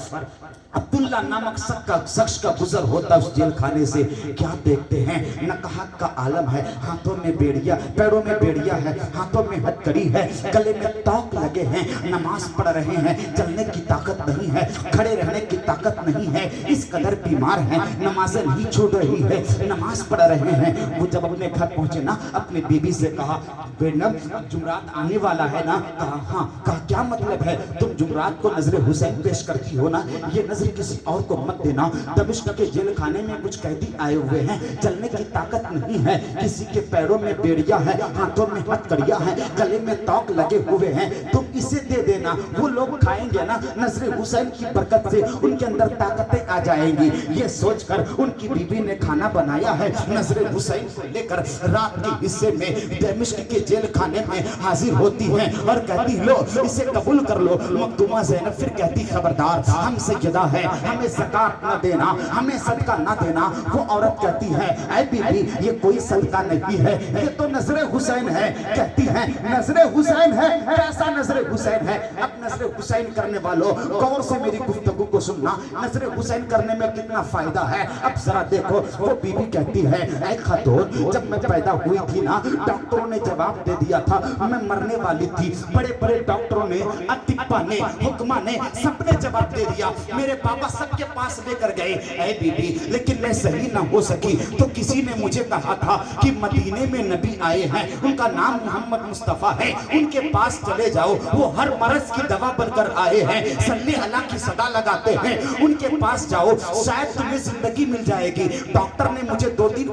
अब्दुल्ला नामक शख्स का गुजर होता उस जेल खाने से, क्या देखते हैं, नकाहत का आलम है, हाथों में बेड़िया, पैरों में बेड़िया है, हाथों में हथकड़ी है, गले में तौक लगे हैं, नमाज पढ़ रहे हैं, चलने की ताकत नहीं है, खड़े रहने की ताकत नहीं है, इस कदर बीमार हैं, नमाजें नहीं छूट रही है, नमाज पढ़ रहे हैं। वो जब अपने घर पहुंचे ना, अपनी बीबी से कहा, बेनब जुमरात आने वाला है ना? कहा हाँ। कहा क्या मतलब है? तुम जुमरात को नजर हुसैन पेश करती हो ना, ये नजर नजर किसी और को मत देना। दमिश्क के जेल खाने में कुछ कैदी आए हुए हैं, चलने की ताकत नहीं है, किसी के पैरों में बेड़िया है, हाथों में हथकड़ियां है, गले में तौक लगे हुए हैं, तुम इसे दे देना, वो लोग खाएंगे ना, नजर हुसैन की बरकत से उनके अंदर ताकतें आ जाएंगी। ये सोचकर उनकी बीवी ने खाना बनाया है, नजर हुसैन को लेकर रात के हिस्से में दमिश्क के जेल खाने में हाजिर होती है और कहती लो इसे कबूल कर लो। मखदूमा ज़ैनब फिर कहती खबरदार, हमसे जुदा है, हमें ज़कात न देना, हमें सदका न देना। वो औरत कहती है ऐ बीबी ये कोई सदका नहीं है, ये तो नजर हुसैन है। कहती है नजर हुसैन है, कैसा नजर हुसैन है? अब नजर हुसैन करने वालों गौर से मेरी गुफ्तगू को सुनना, नजर हुसैन करने में कितना फायदा है अब जरा देखो। वो बीबी कहती है ऐ खातून जब मैं पैदा हुई थी ना, डॉक्टरों ने जवाब दे दिया था मैं मरने वाली थी। बड़े बड़े डॉक्टरों ने, अतिप्पा ने, हुक्मा ने, सबने जवाब दे दिया, मेरे पापा सबके पास लेकर गए ऐ बीबी, लेकिन मैं सही ना हो सकी। तो किसी ने मुझे कहा था कि मदीने में नबी आए हैं, उनका नाम मोहम्मद मुस्तफा है, उनके पास चले जाओ, वो हर मर्ज की दवा बनकर आए हैं, सल्ले अल्लाह की सदा लगाते हैं, उनके पास जाओ शायद तुम्हें जिंदगी मिल जाएगी। डॉक्टर ने मुझे 2 दिन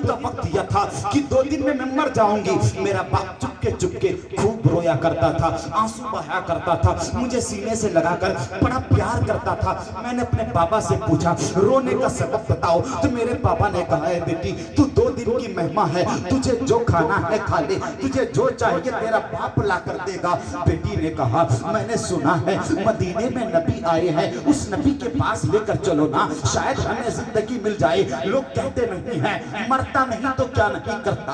का वक्त दिया था कि 2 दिन में मैं मर जाऊंगी। मेरा बाप चुपके चुपके खूब रोया करता था, आंसू बहाया करता था, मुझे सीने से लगाकर बड़ा प्यार करता था। मैंने अपने पापा से पूछा रोने का सबब बताओ, तो मेरे पापा ने कहा है बेटी तू 2 दिन की मेहमान है, तुझे जो खाना है खा ले, तुझे जो चाहिए तेरा बाप ला कर देगा। बेटी ने कहा मैंने सुना है मदीने में नबी आए हैं, उस नबी के पास लेकर चलो ना, शायद हमें जिंदगी मिल जाए। लोग कहते नहीं है मरता नहीं तो क्या नहीं करता,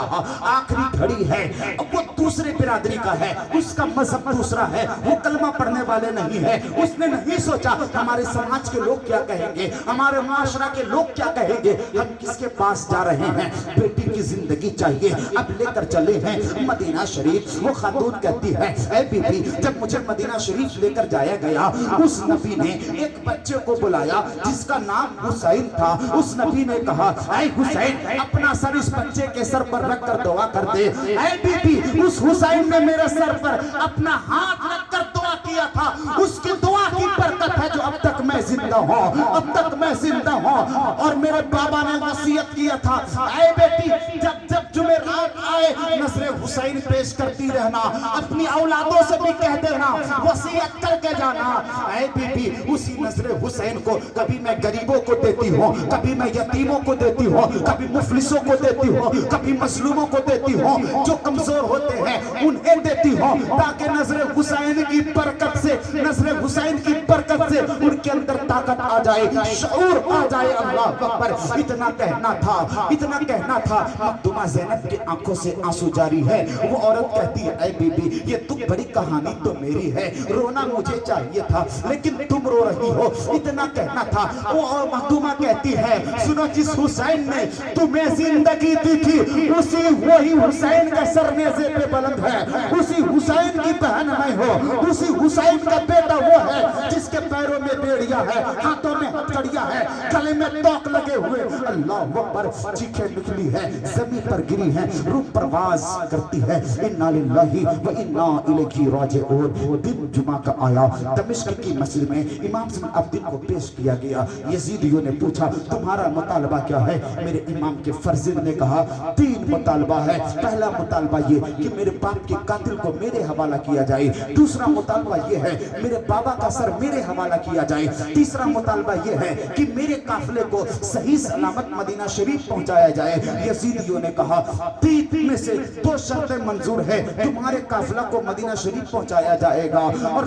आखिरी घड़ी है। अब वो दूसरे बिरादरी का है, उसका मजहब दूसरा है, वो कलमा पढ़ने वाले नहीं है। उसने नहीं सोचा हमारे समाज के लोग क्या कहेंगे, हमारे माशरा के लोग क्या कहेंगे, हम किसके पास जा रहे हैं। बेटी की जिंदगी चाहिए, अब लेकर चले हैं मदीना शरीफ। वो खातून कहती है ऐ बीबी जब मुझे मदीना शरीफ लेकर जाया गया, उस नबी ने एक बच्चे को बुलाया जिसका नाम हुसैन था। उस नबी ने कहा ऐ हुसैन अपना सर इस बच्चे के सर पर रख कर दुआ कर दे। ऐ बीबी उस हुसैन ने मेरे सर पर अपना हाथ रखकर दुआ किया था, उसकी दुआ की बरकत है जो अब तक मैं जिंदा हूँ, अब तक मैं जिंदा हूँ। और मेरे बाबा ने वसीयत किया था ऐ बेटी जब जब जुमेरात आए नजर हुसैन पेश करती रहना, अपनी औलादों से भी कह देना वसीयत करके जाना। ऐ बीबी उसी नजर हुसैन को कभी मैं गरीबों को देती हूँ, कभी मैं यतीमों को देती हूँ, कभी मुफलिसों को देती हूँ, कभी मजलूमों को देती हूँ, जो कमजोर होते हैं उन्हें देती हूँ, ताकि नजर हुसैन की बरकत से, नजर हुसैन की बरकत से उनके अंदर ताकत आ जाए, शऊर आ जाए। अल्लाह अकबर। इतना कहना था, इतना कहना था। मखदूमा ज़ैनब की आंखों से आंसू जारी है। वो औरत कहती है ऐ बीबी ये दुख बड़ी कहानी तो मेरी है, रोना मुझे चाहिए था लेकिन तुम रो रही हो, इतना कहना था। वो और मखदूमा कहती है सुनो जिस हुसैन ने तुम्हें जिंदगी दी थी उसी वही हुसैन का सर नेज़े पे बुलंद है, उसी हुसैन की बहन मैं हो, उसी हुसैन का बेटा वो है जिसके पैरों में बेड़िया है, हाथों में हथकड़ियां है, गले में तोक लगे हुए। अल्लाह अकबर। चीखें निकली है, जमीन पर गिरी है, रूह परवाज करती है। इन्ना लिल्लाहि व इन्ना इलैहि राजिऊन। दिन जुमा का आया, दमिश्क की मस्जिद में इमाम अब्दुल को पेश किया गया। यजीदियों ने पूछा तुम्हारा मुतालबा क्या है? मेरे इमाम के फर्जिंद ने कहा 3 मुतालबा है। पहला मुतालबा ये कि मेरे बाप के कातिल को मेरे हवाला किया जाए, दूसरा मुतालबा ये है मेरे बाबा का सर मेरे हवाला किया जाए, तीसरा मुतालबा ये है कि मेरे काफिले को सही सलामत मदीना शरीफ पहुंचाया जाए। यजीदियों ने कहा 3 में से 2 शर्तें मंजूर है, तुम्हारे काफिला को मदीना शरीफ पहुंचाया जाएगा और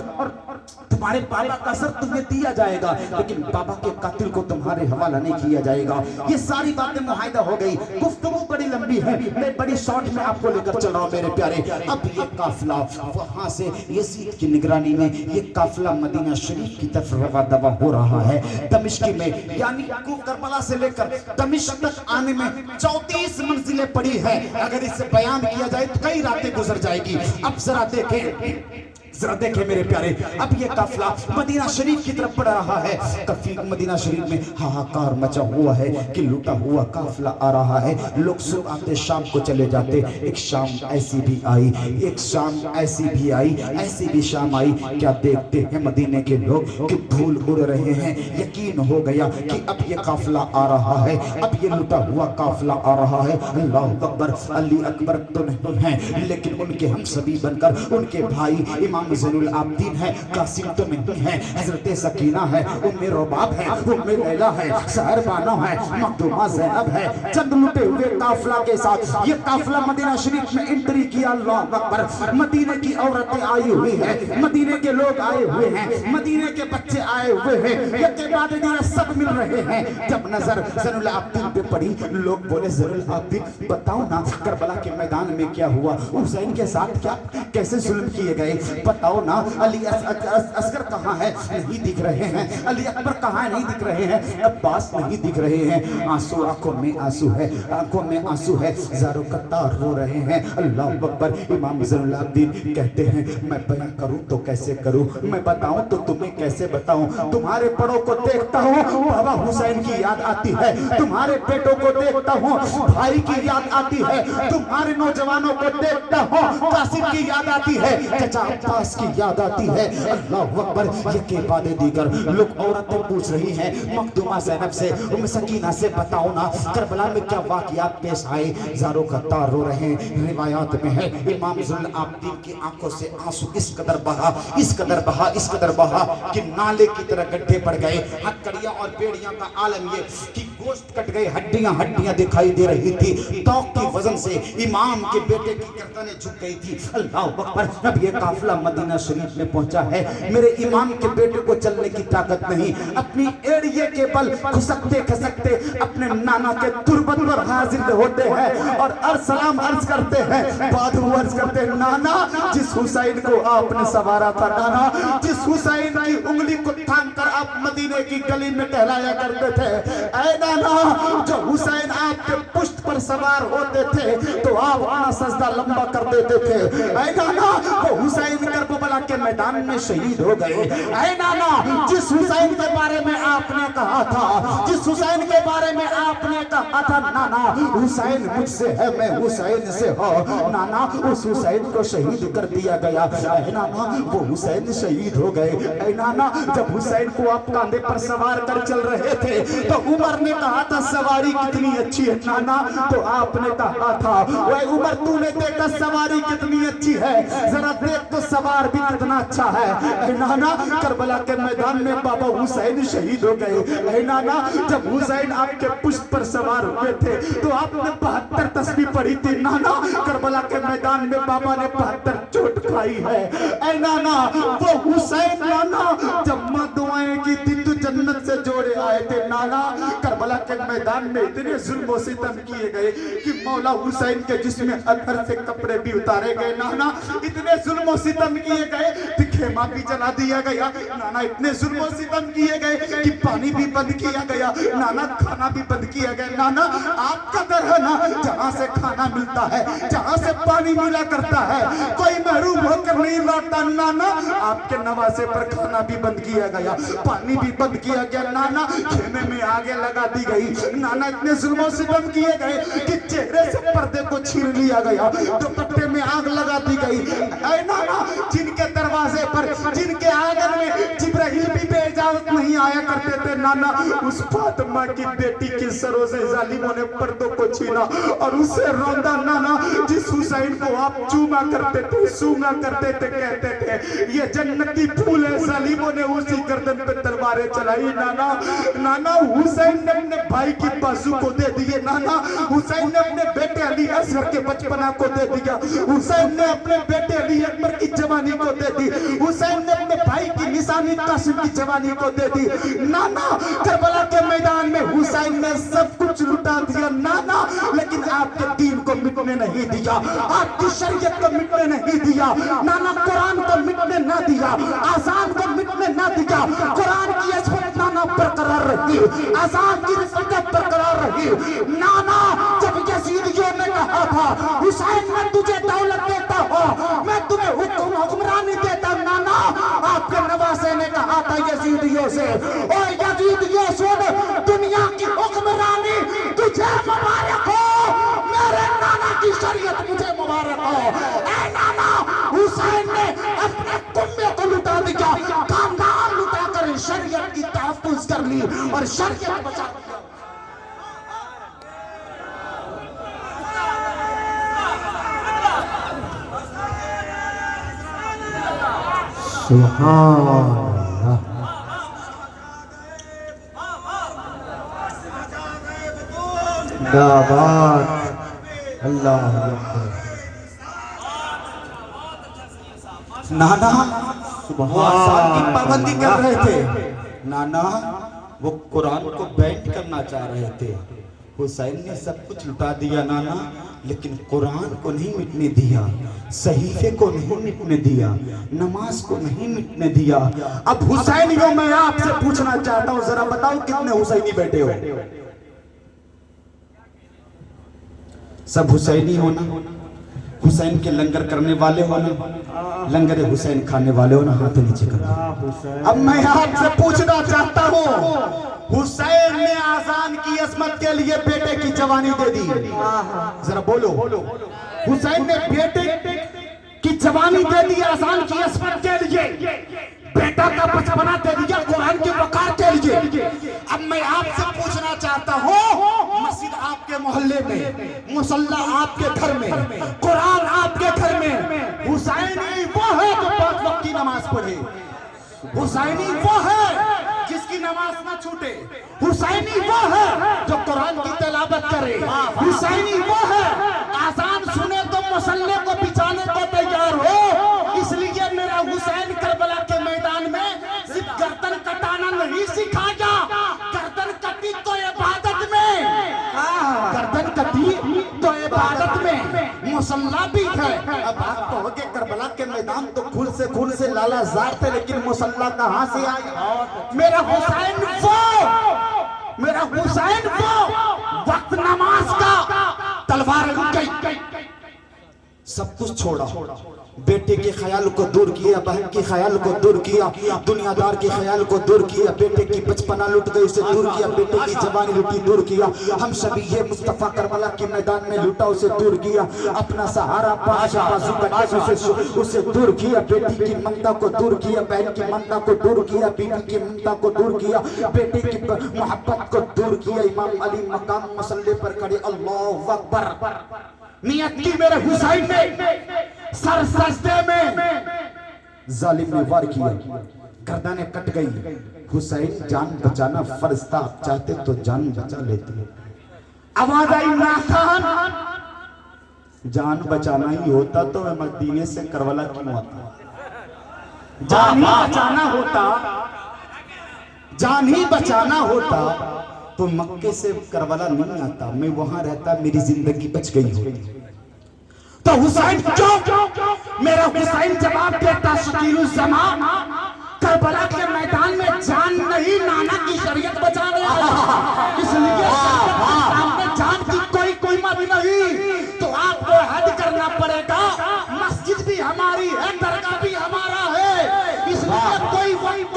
तुम्हारे बाबा का सर तुम्हें दिया जाएगा, लेकिन बाबा के कातिल को तुम्हारे हवाला नहीं किया जाएगा। ये सारी बातें मुआहिदा हो गई। गुफ्तगू बड़ी लंबी है, मैं बड़ी शॉर्ट में आपको लेकर चल रहा हूं मेरे प्यारे। अब ये काफिला वहां से यजीद की निगरानी में ये काफिला मदीना शरीफ की तरफ रवा दवा हो रहा है। दमिश्क में यानी करबला से लेकर दमिश्क तक आने में 34 मंजिलें पड़ी है। अगर इसे बयान किया जाए तो कई रातें गुजर जाएगी। अब जरा देखें जरा देखे मेरे प्यारे, अब ये काफिला मदीना शरीफ की तरफ बढ़ रहा है। काफी मदीना शरीफ में हाहाकार मचा हुआ है कि लूटा हुआ काफिला आ रहा है। लोग सुबह आते शाम को चले जाते। एक शाम ऐसी भी आई, एक शाम ऐसी भी आई, ऐसी भी शाम आई। क्या देखते हैं मदीने के लोग कि फूल उड़ रहे हैं। यकीन हो गया कि अब ये काफिला आ रहा है, अब ये लूटा हुआ काफिला आ रहा है। अल्लाह अकबर, अली अकबर तो नहीं है, लेकिन उनके हम सभी बनकर उनके भाई इमाम ज़ैनुल आबिदीन है, कासिम तो नहीं है, हजरत सकीना है, उम्मे रुबाब है, उम्मे लैला है, सहरबानो है, मखदूमा ज़ैनब है। चंद लुटे हुए काफिला के साथ ये काफिला मदीना शरीफ में एंट्री किया। अल्लाह अकबर, मदीने की औरतें आई हुई है, मदीने के लोग आए हुए हैं, मदीने के बच्चे आए हुए हैं, यके बाद ये सब मिल रहे हैं। जब नजर ज़ैनुल आबिदीन पे पड़ी, लोग बोले ज़ैनुल आबिदीन बताओ ना करबला के मैदान में क्या हुआ, हुसैन के साथ क्या कैसे जुल्म किए गए, बताओ ना। अली असगर कहाँ है, नहीं दिख रहे हैं। अली अकबर कहाँ है, नहीं दिख रहे हैं। अब्बास नहीं दिख रहे हैं। आंसू आंखों में आंसू है, आंखों में आंसू है, ज़ारो कतार रो रहे हैं। अल्लाह अकबर। इमाम ज़ैनुल आबिदीन कहते हैं मैं बयां करूं तो कैसे करूं, मैं बताऊं तो तुम्हें कैसे बताऊं। तुम्हारे बड़ों को देखता हूं, बाबा हुसैन की याद आती है। तुम्हारे बेटों को देखता हूं, भाई की याद आती है। तुम्हारे नौजवानों को देखता हूं, कासिम की याद आती है, चचा अब्बास की याद आती है। अल्लाह अकबर। ये बातें दीगर लोग औरतें पूछ रही हैं मखदूमा ज़ैनब से, उम्मे सकीना से बताओ ना करबला में क्या वाक़यात पेश आए। ज़ारो कतार रो रहे हैं। रिवायात में है इमाम ज़ैनुल आबिदीन की आंखों से आंसू इस कदर बहा, इस कदर बहा, इस कदर बहा कि नाले की तरह गड्ढे पड़ गए। हथकड़ियां और बेड़ियां का आलम ये कि गोश्त कट गए, हड्डियां हड्डियां दिखाई दे रही थी। तौक की वजन से इमाम के बेटे की गर्दनें झुक गई थी। अल्लाह अकबर। अब ये काफिला मदीना शरीफ में पहुंचा है। मेरे इमाम के बेटे को चलने की ताकत नहीं, अपनी एड़िए के बल खुसकते खसकते अपने नाना के तुरबत पर हाजिर होते हैं और सलाम अर्ज करते हैं। बाद अर्ज करते हैं नाना जिस हुसैन को आपने सवारा था, नाना जिस हुसैन की उंगली को थाम कर आप मदीने की गली में टहलाया करते थे, ऐ नाना जो हुसैन आपके पुष्ट पर सवार होते थे तो आप अपना सजदा लंबा कर देते थे। ऐ नाना वो हुसैन करबला के मैदान में शहीद हो गए। ऐ नाना जिस हुसैन के बारे में आपने कहा था, जिस हुसैन के बारे में आपने कहा था, नाना हुसैन मुझसे है, मैं हुसैन से हो। नाना उस हुसैन को शहीद कर दिया गया। ऐ नाना वो हुसैन शहीद हो गए। ऐ नाना जब हुसैन को आप कांधे पर सवार कर चल रहे थे तो उमर ने कहा था सवारी कितनी अच्छी है नाना, तो आपने कहा था वह उमर तूने देखा सवारी कितनी अच्छी है, जरा देख तो सवार भी कितना अच्छा है। ऐ नाना करबला के मैदान में बाबा हुसैन शहीद हो गए। ऐ नाना जब हुसैन आपके पुष्प पर सवार हुए थे तो आपने 72 तस्बीह पढ़ी थी। नाना करबला के मैदान में बाबा ने 72 चोट खाई है। ऐ नाना वो हुसैन नाना जब मां दुआएं की थी तो जन्नत से जोड़े आए थे। नाना करबला के मैदान में इतने जुल्म सितम किए गए कि मौला हुसैन के जिस्म अतहर से कपड़े भी उतारे गए। नाना इतने जुल्म सितम किए गए कि खेमा भी जला दिया गया। नाना इतने जुल्म सितम किए गए कि पानी भी बंद किया गया। नाना खाना भी बंद किया गया। नाना आपका दर है ना जहाँ से खाना मिलता है, जहाँ से पानी मिला करता है, कोई महरूम होकर नहीं लौटता। नाना आपके नवासे पर खाना भी बंद किया गया, पानी भी बंद किया गया। नाना खेमे में आगे लगा दी गई। नाना इतने जुल्मों से बंद किए गए कि चेहरे से पर्दे को छीन लिया गया, दुपट्टे में आग लगा दी गई। ऐ नाना जिनके दरवाजे पर, जिनके आंगन में जिब्राइल भी बेइजाजत नहीं आया करते थे, नाना उस फातिमा की बेटी के सरों से जालिमों ने पर्दों को छीना और उसे रौंदा। नाना जिस हुसैन को आप चूमा करते थे, सूंगा करते थे, कहते थे ये जन्नती फूल है, जालिमों ने उसी गर्दन पे तलवारें चलाई। नाना नाना हुसैन ने अपने भाई की बाजू को दे दिए। नाना हुसैन ने अपने बेटे अली असगर के बचपना को दे दिया। हुसैन ने अपने बेटे अली अकबर की जवानी को दे दी। हुसैन ने अपने भाई की निशानी कासिम की जवानी को दे दी। नाना करबला के मैदान में हुसैन ने सब कुछ लुटा दिया। नाना लेकिन आपके दीन को मिटने नहीं दिया, आपकी शरीयत को मिटने नहीं दिया। नाना कुरान को मिटने ना दिया, आजान को मिटने ना दिया। कुरान की इज्जत नाना बरकरार रही, आजान की रिफत बरकरार रही। नाना जब यजीदियों ने कहा था हुसैन मैं तुझे दौलत देता हूँ, मैं तुम्हें हुक्मरानी देता, यजीदियों से। ओ यजीदियों सुन, दुनिया की हुक्मरानी तुझे मुबारक हो, मेरे नाना की शरीयत मुझे मुबारक हो। ए नाना, हुसैन ने अपने कुम्मे को लुटा दिया, खानदान लुटा कर शरीयत की तहफ्फुज़ कर ली और शरीयत बचा दी। सुभान अल्लाह। दाबाद अल्लाह अकबर। नाना वो अज़ान की पाबंदी कर रहे थे, नाना वो कुरान को बैन करना चाह रहे थे। हुसैन ने सब कुछ लुटा दिया नाना, लेकिन कुरान को नहीं मिटने दिया, सहीफे को नहीं मिटने दिया, नमाज को नहीं मिटने दिया। अब हुसैनियों मैं आपसे पूछना चाहता हूं, जरा बताओ कितने हुसैनी बैठे हो? सब हुसैनी होना, हुसैन के लंगर करने वाले होना, लंगर हुसैन खाने वाले होना, हाथ नीचे करना। अब मैं आपसे पूछना चाहता हूं, हुसैन ने आजान की असमत के लिए बेटे की जवानी दे दी, जरा बोलो। हुसैन ने बेटे की जवानी दे दी आजान की असमत के लिए, बेटा का बचपना दे दिया कुरान के वकार के लिए। अब मैं आपसे पूछना चाहता हूँ, मस्जिद आपके मोहल्ले में, मुसल्ला आपके घर में, कुरान आपके घर में, हुसैनी वो है जो 5 वक्त की नमाज पढ़े, हुसैनी वो है जिसकी नमाज ना छूटे, हुसैनी वो है जो कुरान की तिलावत करे, हुसैनी वो है आजान सुने तो मुसल्ले को बिछाने को तैयार हो। इसलिए मेरा हुसैन करबला के मैदान में सिर्फ गर्दन कटाना नहीं सिखाया, गर्दन कटी तो इबादत में, गर्दन कटी तो इबादत में, मुसल्ला भी है। अब बात तो हो गई करबला के मैदान तो खून से लाला जार थे, लेकिन मुसल्ला कहां से आया? मेरा हुसैन वो, मेरा हुसैन वो वक्त नमाज का तलवार गई, सब कुछ छोड़ा, बेटे के ख्याल को दूर किया, बहन के ख्याल को दूर किया, दुनियादार के ख्याल को दूर किया, बेटे की बचपना लुट गई उसे दूर किया, बेटे की जवानी लुटी दूर किया, हम सभी ये मुस्तफा करबला के मैदान में लुटा उसे दूर किया, अपना सहारा बाजू का उसे दूर किया, बेटी की ममता को दूर किया, बहन की ममता को दूर किया, बीवी की ममता को दूर किया, बेटे की मोहब्बत को दूर किया। इमाम अली मकाम मसल्ले पर खड़े, अल्लाहु अकबर, नियत की मेरे हुसैन ने सर सजदे में, जालिम ने वार किया, गर्दनें कट गई। हुसैन जान बचाना फर्ज था, आप चाहते तो जान बचा लेते। आवाज आई नाखान, जान बचाना ही होता तो मैं मदीने से करबला क्यों आता? जान ही बचाना होता, जान ही बचाना होता तो मक्के से करबला नहीं आता, मैं वहां रहता, मेरी जिंदगी बच गई होती। तो हुसैन क्यों? मेरा हुसैन जवाब देता, शकीलुल ज़मान, करबला के मैदान में जान नहीं, नाना की शरीयत बचाने आया, इसलिए सामने जान की कोई कीमत नहीं, तो आपको हद करना पड़ेगा। मस्जिद भी हमारी है, दरगाह भी हमारा है, इसलिए कोई वक्त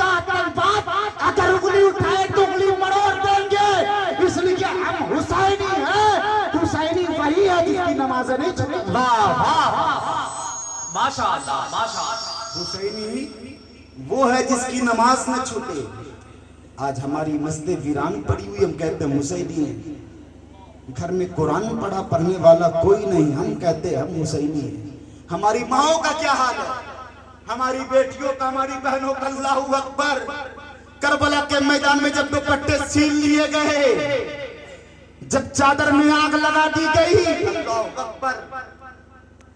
बात अगर उंगली उठाए तो उंगली मरोड़ देंगे, इसलिए हम हुसैनी हैं। हुसैनी वही है जिसकी नमाज नहीं छूटी। माशाअल्लाह, माशाअल्लाह। हुसैनी वो है जिसकी नमाज न छूटे। आज हमारी मस्जिद वीरान पड़ी हुई, हम कहते हैं हुसैनी हैं। घर में कुरान पढ़ा पढ़ने वाला कोई नहीं, हम कहते हैं हम हुसैनी हैं। हमारी माओ का क्या हाल है, हमारी बेटियों का, हमारी बहनों का? अल्लाहू अकबर। करबला के मैदान में जब दुपट्टे छीन लिए गए, जब चादर में आग लगा दी गई, अल्लाहू अकबर,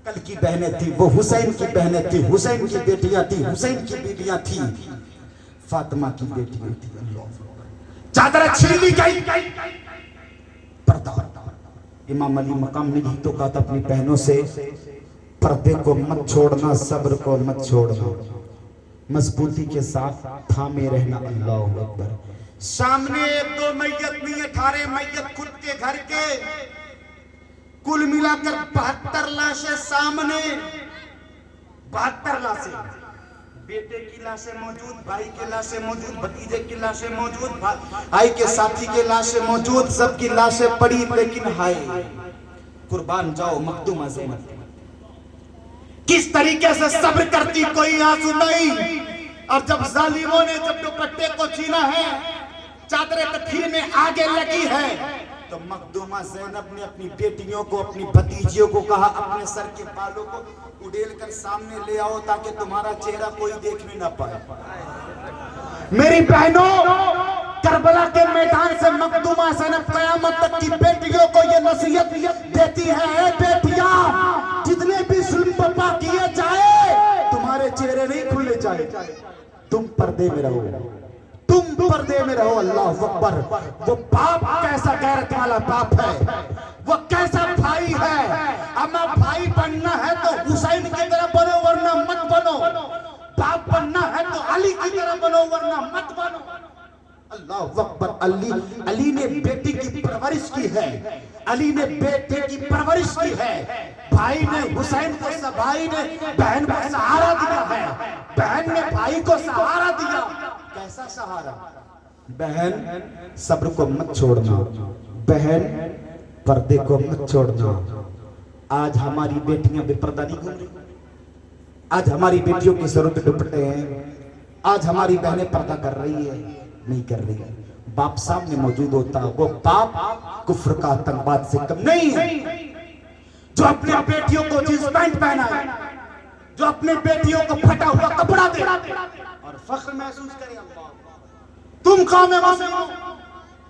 कल की बहनें थी वो हुसैन की बहनें थी, हुसैन की बेटियां थी, हुसैन की बीवियां थी, फातिमा की बेटियां थी। चादर छीन ली गई, पर्दा। इमाम अली मकाम ने ही तो कहा था अपनी बहनों से, पर्दे को मत छोड़ना, सब्र को मत छोड़ना, मजबूती के साथ थामे रहना। अल्लाहू अकबर। सामने 1-2 मैयत नहीं, 18 मैयत खुद के घर के, कुल मिलाकर 72 लाशें सामने, 72 लाशें, बेटे की लाशें मौजूद, भाई के लाशें मौजूद, भतीजे की लाशें मौजूद, भाई के साथी के लाशें मौजूद, सबकी लाशें पड़ी, लेकिन हाय कुर्बान जाओ मखदूम अज़मत। किस तरीके से सब्र करती, कोई आंसू नहीं। और जब जालिमों ने जब दुपट्टे को छीना है, चादर तकफीर में आगे लगी है, तो मखदूमा ज़ैनब ने अपनी बेटियों को, अपनी भतीजियों को कहा, अपने सर के बालों को उड़ेल कर सामने ले आओ ताकि तुम्हारा चेहरा कोई देख भी ना पाए। मेरी बहनों, करबला के मैदान से मखदूमा ज़ैनब क़यामत तक की बेटियों को ये नसीहत देती है, बेटियां जितने भी जुल्म बर्पा किए जाए, तुम्हारे चेहरे नहीं खुले जाए, तुम पर्दे में रहो, तुम पर्दे में रहो। अल्लाह अकबर। वो बाप कैसा गैरत वाला बाप है, वो कैसा भाई है। अम्मा भाई बनना है तो हुसैन की तरह बनो, वरना मत बनो। बाप बनना है तो अली की तरह बनो, वरना मत बनो। अल्लाह अकबर। अली ने बेटी की परवरिश की है, अली ने बेटे की परवरिश की है। भाई ने हुसैन को, भाई ने बहन को सहारा दिया है, बहन ने भाई को सहारा दिया। कैसा सहारा? बहन सब्र को मत छोड़ना, बहन पर्दे को मत छोड़ना। आज हमारी बेटियां बेपर्दा नहीं घूम रही, आज हमारी बेटियों के सरों पे दुपट्टे हैं, आज हमारी बहनें पर्दा कर रही है, नहीं कर रही है। बाप सामने मौजूद होता, वो बाप कुफ्र का आतंकवाद से कम नहीं है। जो अपने बेटियों को जींस पैंट पहना है, जो अपने बेटियों को फटा हुआ कपड़ा दे और फख्र महसूस करे, तुम कौन है?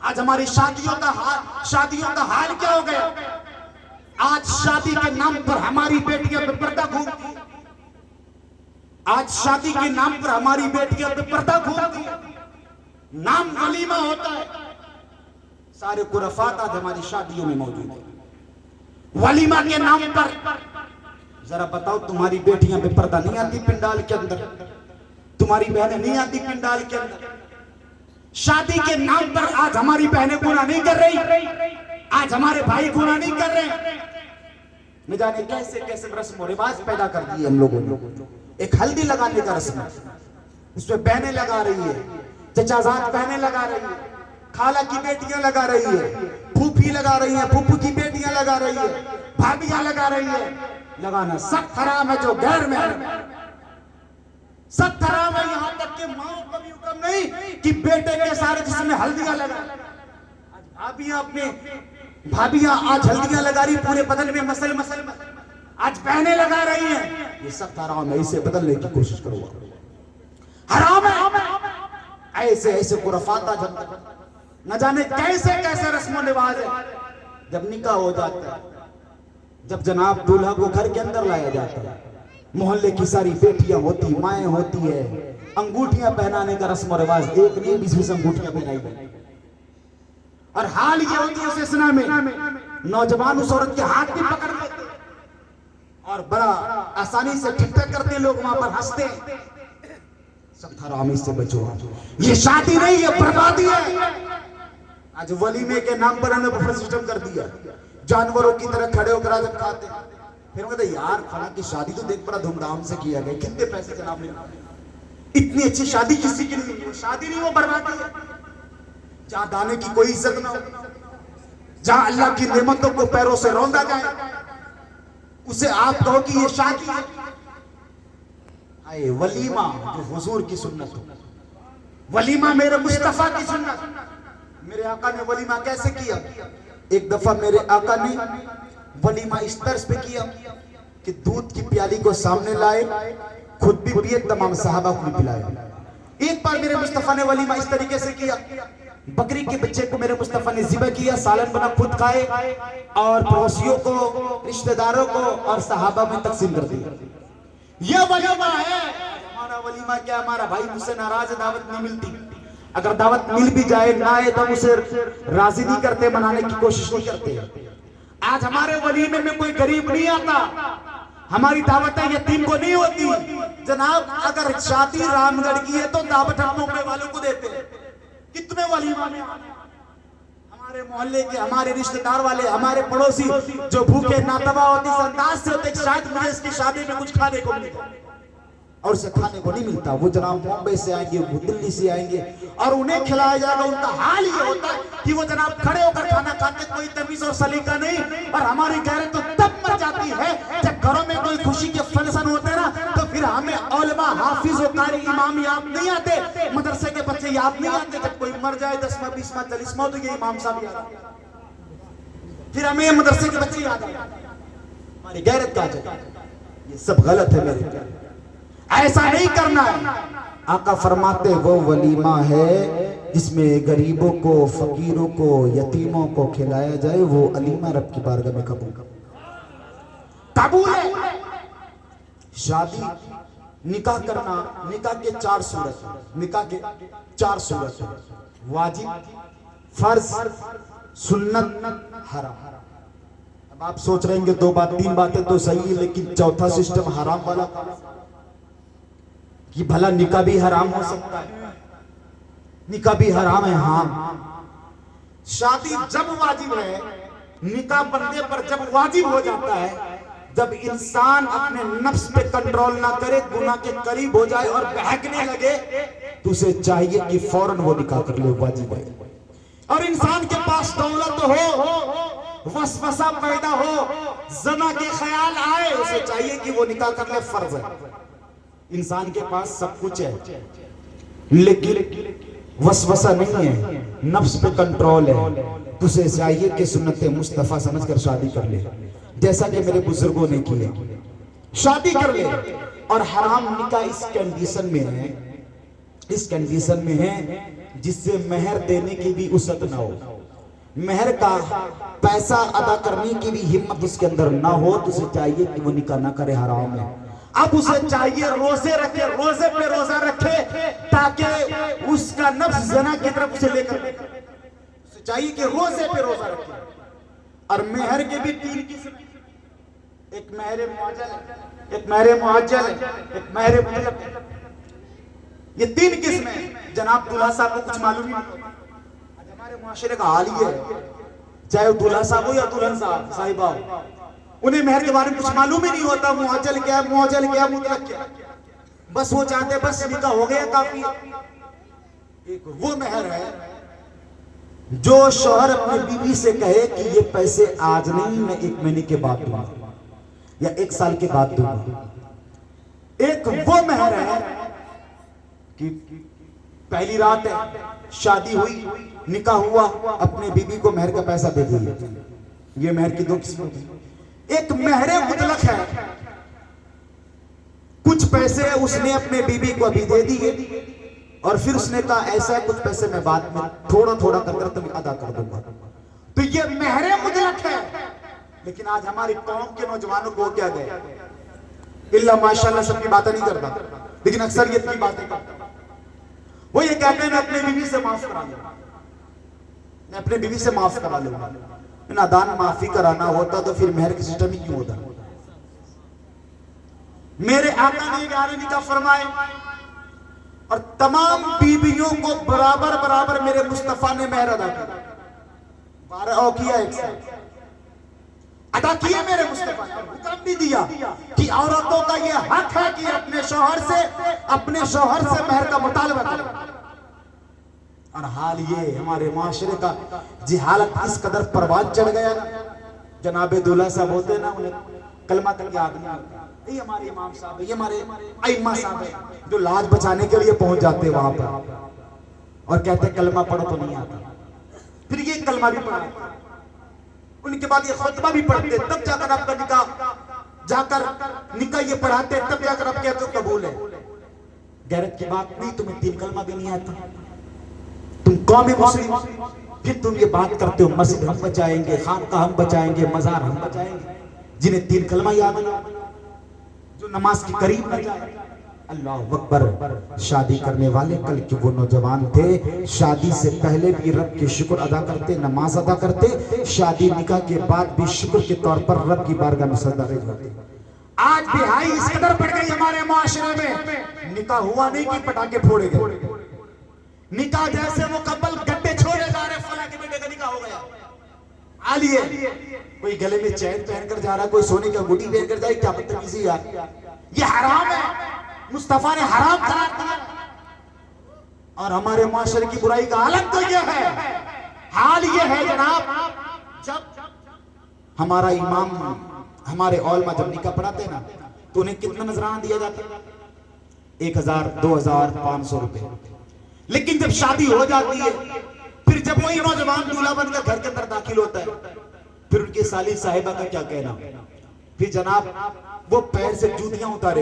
आज हमारी शादियों का हाल क्या हो गया? आज शादी के नाम पर हमारी बेटियां बेपर्दा घूमती, आज शादी के नाम पर हमारी बेटियां बेपर्दा घूमती, नाम वलीमा होता है, सारे कुरफात आज हमारी शादियों में मौजूद है। वलीमा के नाम पर जरा बताओ, तुम्हारी बेटियां बेपर्दा नहीं आती पिंडाल के अंदर, तुम्हारी बहनें नहीं आती पिंडाल के अंदर। शादी के नाम पर आज हमारी बहनें गुनाह नहीं कर रही, आज हमारे भाई गुनाह नहीं कर रहे। न जाने कैसे कैसे रस्म और रिवाज पैदा कर दिए हम लोगों ने। एक हल्दी लगाने का रस्म, उसमें बहनें लगा रही है, चचाजाद बहनें लगा रही है, खाला की बेटियां लगा रही है, फूफी लगा रही है, फूफू की बेटियां लगा रही है, भाभियां लगा रही है। लगाना सख्त हराम है, जो गैर महरम सख्त हराम है। यहां तक कि मां को भी हुक्म नहीं कि बेटे के सारे जिस्म में हल्दियां लगा। भाभियां आज हल्दियां लगा रही, पूरे बदन में मसल आज बहनें लगा रही हैं। ये सख्त हराम है, इसे बदलने की कोशिश करो। हराम है। ऐसे ऐसे कुरफात आज न जाने कैसे कैसे रस्म रिवाज है। जब निकाह हो जाता है, जब जनाब दूल्हा को घर के अंदर लाया जाता है, मोहल्ले की सारी बेटियां होती, माएँ होती है, अंगूठियां पहनाने का रस्म रिवाज, एक नहीं 20 अंगूठियां पहनाई गई। और हाल ये होती है उस इस्ना में नौजवान उस औरत के हाथ भी पकड़ लेते और बड़ा आसानी से ठिठ्ठा करते, लोग वहां पर हंसते। सख्त हरामी से बचो, ये शादी नहीं, ये बर्बादी है। आज वलीमे के नाम पर हमने बफर सिस्टम कर दिया, जानवरों की तरह खड़े होकर आज खाते हैं। फिर कहते यार फला की शादी तो देख बड़ा धूमधाम से किया गया, कितने पैसे जनाब ने, इतनी अच्छी शादी किसी की नहीं। शादी नहीं, वो बर्बादी है। जहां दाने की कोई इज्जत ना हो, जहां अल्लाह की नेमतों को पैरों से रौंदा जाए, उसे आप कहो कि ये शादी है। आए वलीमा जो हुजूर की सुन्नत हो, वलीमा मेरे मुस्तफा की सुन्नत। मेरे आका ने वलीमा कैसे किया? एक दफा मेरे आका ने वलीमा इस तर्ज पे किया कि दूध की प्याली को सामने लाए, खुद भी पिए, तमाम सहाबा को भी पिलाए। एक बार मेरे मुस्तफा ने वलीमा इस तरीके से किया, बकरी के बच्चे को मेरे मुस्तफा ने ज़िबा किया, सालन बना, खुद खाए और पड़ोसियों को, रिश्तेदारों को और सहाबा में तकसीम कर दिया। यह वलीमा है। हमारा वलीमा क्या? हमारा भाई मुझसे नाराज है, दावत नहीं मिलती, अगर दावत मिल भी जाए ना आए तो उसे राजी नहीं करते, मनाने की कोशिश नहीं करते। आज हमारे वलीमे में कोई गरीब नहीं आता, हमारी दावतें यतीम को नहीं होती। जनाब अगर शादी रामगढ़ की है तो दावत हम मुंबई वालों को देते हैं। कितने वलीमा में हमारे मोहल्ले के, हमारे रिश्तेदार वाले, हमारे पड़ोसी जो भूखे नातवा होते, अंदाज से होते शायद मुझे इसकी शादी में कुछ खाने को मिले। और उसे खाने को नहीं मिलता। वो जनाब मुंबई से आएंगे, वो दिल्ली से आएंगे और उन्हें खिलाया जाएगा। उनका हाल ये होता है कि वो जनाब खड़े होकर खाना खाते, कोई तमीज और सलीका नहीं। और हमारी गैरत तो तब मर जाती है जब घरों में कोई खुशी के फंक्शन होते हैं ना, तो फिर हमें औलमा, हाफिज और कारी इमाम याद नहीं आते, मदरसे के बच्चे याद नहीं आते। जब कोई मर जाए 10वां 20वां 40वां तो ये इमाम साहब याद आते, फिर हमें मदरसे के बच्चे याद आते। हमारी गैरत क्या है? ये सब गलत है मेरे प्यारे, ऐसा नहीं करना है। आका फरमाते वो वलीमा है जिसमें गरीबों को, फकीरों को, यतीमों को खिलाया जाए, वो अलीमा रब की बारगाह में कबूल है। शादी, निकाह करना, निकाह के 4 सूरत, निकाह के 4 सूरत, वाजिब, फर्ज, सुन्नत, हराम। अब आप सोच रहे हैं 2 बात 3 बातें तो सही है, लेकिन चौथा सिस्टम हराम वाला कि भला निकाह भी हराम हो सकता है? निकाह भी हराम है। हाँ, शादी जब वाजिब है, निकाह बंदे पर जब वाजिब हो जाता है जब इंसान अपने नफ्स पे कंट्रोल ना करे, गुनाह के करीब हो जाए और बहकने लगे, तो उसे चाहिए कि फौरन वो निकाह कर ले, वाजिब है। और इंसान के पास दौलत हो, वसवसा पैदा हो, ज़ना के ख्याल आए, उसे चाहिए कि वो निकाह कर ले, फर्ज है। इंसान के पास सब कुछ है लेकिन वसवसा नहीं है, नफ्स पे कंट्रोल है, तो उसे चाहिए कि सुन्नत मुस्तफा समझकर शादी कर ले, जैसा कि मेरे बुजुर्गों ने किया, शादी कर ले। और हराम निकाह इस कंडीशन में है, इस कंडीशन में है जिससे मेहर देने की भी उस्सत ना हो, मेहर का पैसा अदा करने की भी हिम्मत उसके अंदर ना हो, तो उसे चाहिए कि वो निकाह ना करे, हराम है। अब उसे चाहिए रोजे रखे, रोजे पे रोजा रखे, ताकि उसका नफ्स ज़ना की तरफ उसे लेकर, उसे चाहिए कि रोजे पे रोजा रखे। और मेहर के भी 3 किस्म, एक मेहर मुअज्जल है, एक मेहर मुअज्जल है, एक मेहर मुतलक है। ये 3 किस्म है। जनाब दूल्हा साहब को कुछ मालूम ही नहीं। आज हमारे मुआशरे का हाल ही है, चाहे वो दूल्हा साहब हो या दुल्हन साहब साहिबा हो, उन्हें मेहर के बारे में कुछ मालूम ही नहीं होता। मुअज्जल क्या, मुअज्जल क्या, मुतलक क्या, बस वो चाहते बस निकाह हो गया काफी। एक वो मेहर है जो शौहर अपनी बीवी से कहे कि ये पैसे आज नहीं, मैं 1 महीने के बाद दूंगा या 1 साल के बाद दूंगा। एक वो मेहर है कि पहली रात है, शादी हुई, निकाह हुआ, अपने बीवी को मेहर का पैसा दे दिया। ये मेहर की 2 किस्में होती हैं। एक मेहरे मुतलक है, कुछ पैसे उसने अपने बीवी को अभी दे दिए और फिर उसने कहा ऐसा है कुछ पैसे मैं बाद में थोड़ा थोड़ा कर तुम्हें अदा कर दूंगा, तो ये मेहरे मुतलक है। लेकिन आज हमारी कौम के नौजवानों को क्या गए, इल्ला माशाल्लाह सबकी बातें नहीं करता, लेकिन अक्सरियत की बातें करता। वो ये कहते हैं मैं अपनी बीवी से माफ करा लूंगा, मैं अपनी बीवी से माफ करा लूंगा। नादान माफी कराना होता तो फिर मेहर की सिस्टम ही क्यों होता? मेरे आका ने ग्यारह निकाह फरमाए और तमाम बीवियों को बराबर बराबर मेरे मुस्तफा ने मेहर अदा किया, 12 किया, एक साथ अदा किए मेरे मुस्तफा ने। हुक्म भी दिया कि औरतों का यह हक है कि अपने शौहर से मेहर का मुतालबा करें। और हाल ये हमारे माशरे का जिहालत इस कदर परवाज चढ़ गया ना, जनाबे दूल्हा साहब होते ना, उन्हें कलमा तक याद नहीं आता। ये हमारे इमाम साहब है, ये हमारे अइम्मा साहब है, जो लाज बचाने के लिए पहुंच जाते हैं वहां पर और कहते कलमा पढ़ो तो नहीं आता, फिर ये कलमा भी पढ़ा, उनके बाद ये खुतबा भी पढ़ते, तब जाकर आपका निकाह ये पढ़ाते, तब जाकर आप कहते हो कबूल है। गैरत की बात नहीं, तुम्हें 3 कलमा भी नहीं आता, तुम कौमी मुस्लिम, फिर तुम ये बात करते हो मस्जिद हम बचाएंगे, खानकाह हम बचाएंगे, मजार हम बचाएंगे, जिन्हें 3 कलमा याद ना, जो नमाज के करीब न जाए। अल्लाह अकबर। शादी करने वाले कल के वो नौजवान थे, शादी से पहले भी रब के शुक्र अदा करते, नमाज अदा करते, शादी निकाह के बाद भी शुक्र के तौर पर रब की बारगाह में सजदा करते। आज बिहाई इस कदर बढ़ गई हमारे माशरे में, निकाह हुआ नहीं कि पटाखे फोड़े गए, निकाह जैसे वो कपल गड्ढे छोड़े जा रहे, फला के बेटे का निकाह हो गया। आलिए कोई गले में चैन पहनकर जा रहा, कोई सोने का गुड़ी पहनकर जाए, क्या बदतमीजी यार, ये हराम है, मुस्तफा ने हराम करार दिया। और हमारे माशरे की बुराई का हालत तो यह है, हाल यह है जनाब, जब हमारा इमाम हमारे औलमा जब निकाह पढ़ाते ना तो उन्हें कितना नजराना दिया जाता? 1000, 2000, 500 रुपए। लेकिन जब शादी हो जाती है, फिर जब वही नौजवान दूल्हा बनकर घर के अंदर दाखिल होता है, फिर उनकी साली साहिबा का क्या कहना? फिर जनाब वो पैर से जूतियां उतारे